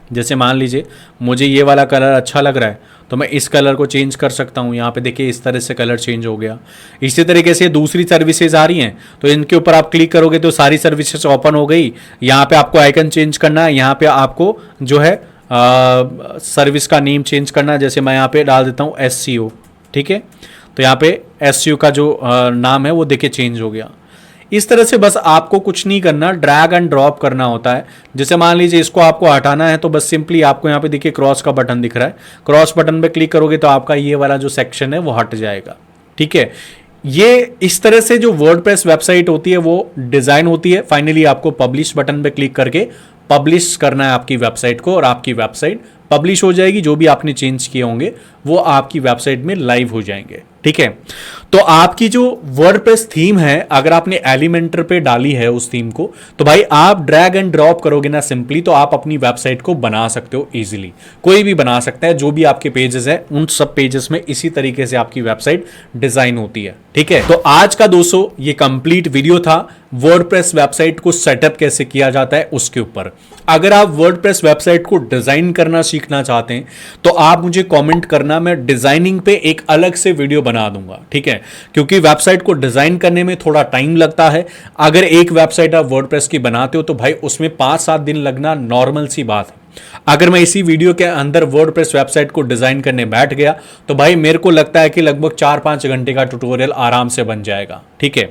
जैसे मान लीजिए मुझे ये वाला कलर अच्छा लग रहा है तो मैं इस कलर को चेंज कर सकता हूँ। यहाँ पे देखिए इस तरह से कलर चेंज हो गया। इसी तरीके से दूसरी सर्विसेज आ रही हैं तो इनके ऊपर आप क्लिक करोगे तो सारी सर्विसेज ओपन हो गई। यहाँ पे आपको आइकन चेंज करना है, यहाँ पे आपको जो है सर्विस का नेम चेंज करना है। जैसे मैं यहाँ पे डाल देता हूँ SEO, ठीक है। तो यहाँ पे SEO का जो नाम है वो देखिए चेंज हो गया। इस तरह से बस आपको कुछ नहीं करना, ड्रैग एंड ड्रॉप करना होता है। जैसे मान लीजिए इसको आपको हटाना है तो बस सिंपली आपको यहाँ पे देखिए क्रॉस का बटन दिख रहा है, क्रॉस बटन पे क्लिक करोगे तो आपका ये वाला जो सेक्शन है वो हट जाएगा, ठीक है। ये इस तरह से जो वर्डप्रेस वेबसाइट होती है वो डिजाइन होती है। फाइनली आपको पब्लिश बटन पे क्लिक करके पब्लिश करना है आपकी वेबसाइट को और आपकी वेबसाइट पब्लिश हो जाएगी। जो भी आपने चेंज किए होंगे वो आपकी वेबसाइट में लाइव हो जाएंगे, ठीक है। तो आपकी जो वर्डप्रेस थीम है अगर आपने एलिमेंटर पे डाली है उस थीम को तो भाई आप ड्रैग एंड ड्रॉप करोगे ना सिंपली तो आप अपनी वेबसाइट को बना सकते हो इजीली। कोई भी बना सकता है, जो भी आपके पेजेस है उन सब पेजेस में इसी तरीके से आपकी वेबसाइट डिजाइन होती है, ठीक है। तो आज का दोस्तों ये कंप्लीट वीडियो था वर्डप्रेस वेबसाइट को सेटअप कैसे किया जाता है उसके ऊपर। अगर आप वर्डप्रेस वेबसाइट को डिजाइन करना सीखना चाहते हैं तो आप मुझे कमेंट करना, मैं डिजाइनिंग पे एक अलग से वीडियो बना दूंगा, ठीक है। क्योंकि वेबसाइट को डिजाइन करने में थोड़ा टाइम लगता है। अगर एक वेबसाइट आप वर्डप्रेस की बनाते हो तो भाई उसमें 5-7 दिन लगना नॉर्मल सी बात है। अगर मैं इसी वीडियो के अंदर वर्डप्रेस वेबसाइट को डिजाइन करने बैठ गया तो भाई मेरे को लगता है कि लगभग 4-5 घंटे का ट्यूटोरियल आराम से बन जाएगा, ठीक है।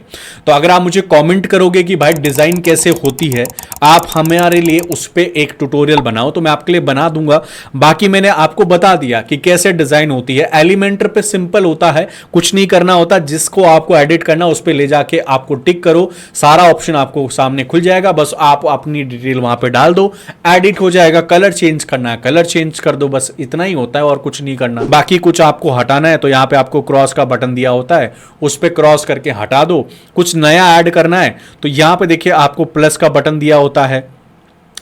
तो अगर आप मुझे कमेंट करोगे कि भाई डिजाइन कैसे होती है, आप हमारे लिए उस पर एक ट्यूटोरियल बनाओ, तो मैं आपके लिए बना दूंगा। बाकी मैंने आपको बता दिया कि कैसे डिजाइन होती है। एलिमेंटर पे सिंपल होता है, कुछ नहीं करना होता, जिसको आपको एडिट करना उस पर ले जाके आपको टिक करो, सारा ऑप्शन आपको सामने खुल जाएगा। बस आप अपनी डिटेल वहां पे डाल दो, एडिट हो जाएगा। कलर चेंज करना है कलर चेंज कर दो, बस इतना ही होता है और कुछ नहीं करना। बाकी कुछ आपको हटाना है तो यहां पे आपको क्रॉस का बटन दिया होता है, उस पे क्रॉस करके हटा दो। कुछ नया ऐड करना है तो यहां पे देखिए आपको प्लस का बटन दिया होता है।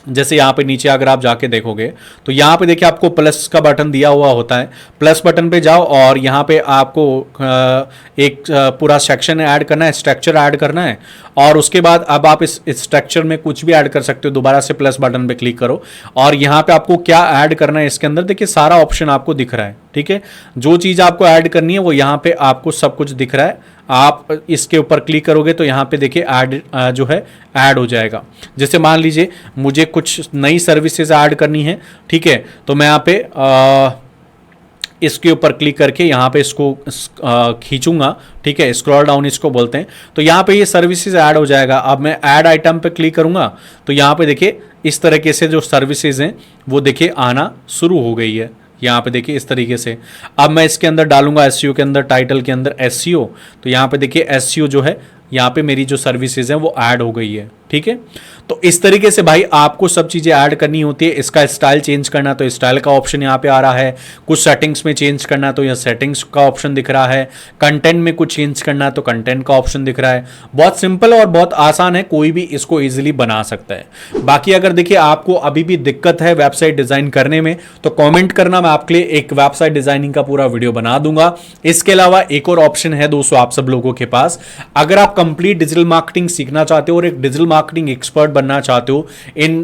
जैसे यहाँ पे नीचे अगर आप जाके देखोगे तो यहाँ पे देखिए आपको प्लस का बटन दिया हुआ होता है। प्लस बटन पे जाओ और यहाँ पे आपको एक पूरा सेक्शन ऐड करना है, स्ट्रक्चर ऐड करना है। और उसके बाद अब आप इस स्ट्रक्चर में कुछ भी ऐड कर सकते हो। दोबारा से प्लस बटन पे क्लिक करो और यहाँ पे आपको क्या ऐड करना है इसके अंदर देखिए सारा ऑप्शन आपको दिख रहा है, ठीक है। जो चीज़ आपको ऐड करनी है वो यहाँ पे आपको सब कुछ दिख रहा है। आप इसके ऊपर क्लिक करोगे तो यहाँ पे देखिए ऐड जो है ऐड हो जाएगा। जैसे मान लीजिए मुझे कुछ नई सर्विसेज ऐड करनी है, ठीक है। तो मैं यहाँ पे इसके ऊपर क्लिक करके यहाँ पे इसको खींचूंगा, ठीक है, स्क्रॉल डाउन इसको बोलते हैं। तो यहाँ पे ये सर्विसेज ऐड हो जाएगा। अब मैं ऐड आइटम पे क्लिक करूंगा तो यहाँ पे देखिए इस तरीके से जो सर्विसेज हैं वो देखिए आना शुरू हो गई है। यहाँ पे देखिए इस तरीके से। अब मैं इसके अंदर डालूंगा एसईओ के अंदर, टाइटल के अंदर एसईओ, तो यहाँ पे देखिए एसईओ जो है यहाँ पे मेरी जो सर्विसेज हैं वो ऐड हो गई है, ठीक है। तो इस तरीके से भाई आपको सब चीज़ें ऐड करनी होती है। इसका स्टाइल चेंज करना तो स्टाइल का ऑप्शन यहाँ पे आ रहा है, कुछ सेटिंग्स में चेंज करना तो यहाँ सेटिंग्स का ऑप्शन दिख रहा है, कंटेंट में कुछ चेंज करना तो कंटेंट का ऑप्शन दिख रहा है। बहुत सिंपल और बहुत आसान है, कोई भी इसको ईजिली बना सकता है। बाकी अगर देखिए आपको अभी भी दिक्कत है वेबसाइट डिज़ाइन करने में तो कॉमेंट करना, मैं आपके लिए एक वेबसाइट डिज़ाइनिंग का पूरा वीडियो बना दूंगा। इसके अलावा एक और ऑप्शन है दोस्तों आप सब लोगों के पास, अगर आप कंप्लीट डिजिटल मार्केटिंग सीखना चाहते हो और एक डिजिटल मार्केटिंग एक्सपर्ट बनना चाहते हो, इन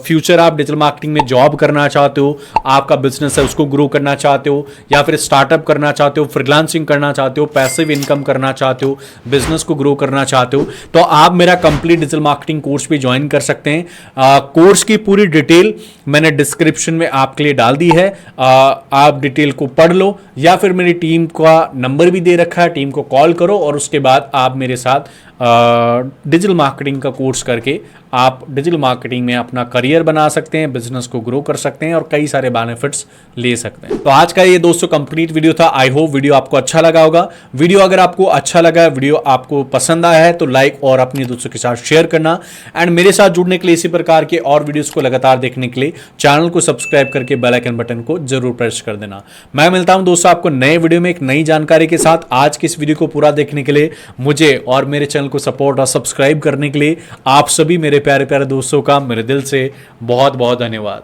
फ्यूचर आप डिजिटल मार्केटिंग में जॉब करना चाहते हो, आपका बिजनेस है उसको ग्रो करना चाहते हो, या फिर स्टार्टअप करना चाहते हो, फ्रीलांसिंग करना चाहते हो, पैसिव इनकम करना चाहते हो, बिजनेस को ग्रो करना चाहते हो, तो आप मेरा कंप्लीट डिजिटल मार्केटिंग कोर्स भी ज्वाइन कर सकते हैं। कोर्स की पूरी डिटेल मैंने डिस्क्रिप्शन में आपके लिए डाल दी है, आप डिटेल को पढ़ लो, या फिर मेरी टीम का नंबर भी दे रखा है, टीम को कॉल करो और उसके बाद आप मेरे साथ डिजिटल मार्केटिंग का कोर्स करके आप डिजिटल मार्केटिंग में अपना करियर बना सकते हैं, बिजनेस को ग्रो कर सकते हैं और कई सारे बेनिफिट्स ले सकते हैं। तो आज का ये दोस्तों कंप्लीट वीडियो था। आई होप वीडियो आपको अच्छा लगा होगा। वीडियो अगर आपको अच्छा लगा, वीडियो आपको पसंद आया है तो लाइक और अपने दोस्तों के साथ शेयर करना, एंड मेरे साथ जुड़ने के लिए इसी प्रकार के और वीडियोस को लगातार देखने के लिए चैनल को सब्सक्राइब करके बेल आइकन बटन को जरूर प्रेस कर देना। मैं मिलता हूं दोस्तों आपको नए वीडियो में एक नई जानकारी के साथ। आज की इस वीडियो को पूरा देखने के लिए मुझे और मेरे चैनल को सपोर्ट और सब्सक्राइब करने के लिए आप सभी मेरे प्यारे प्यारे दोस्तों का मेरे दिल से बहुत बहुत धन्यवाद।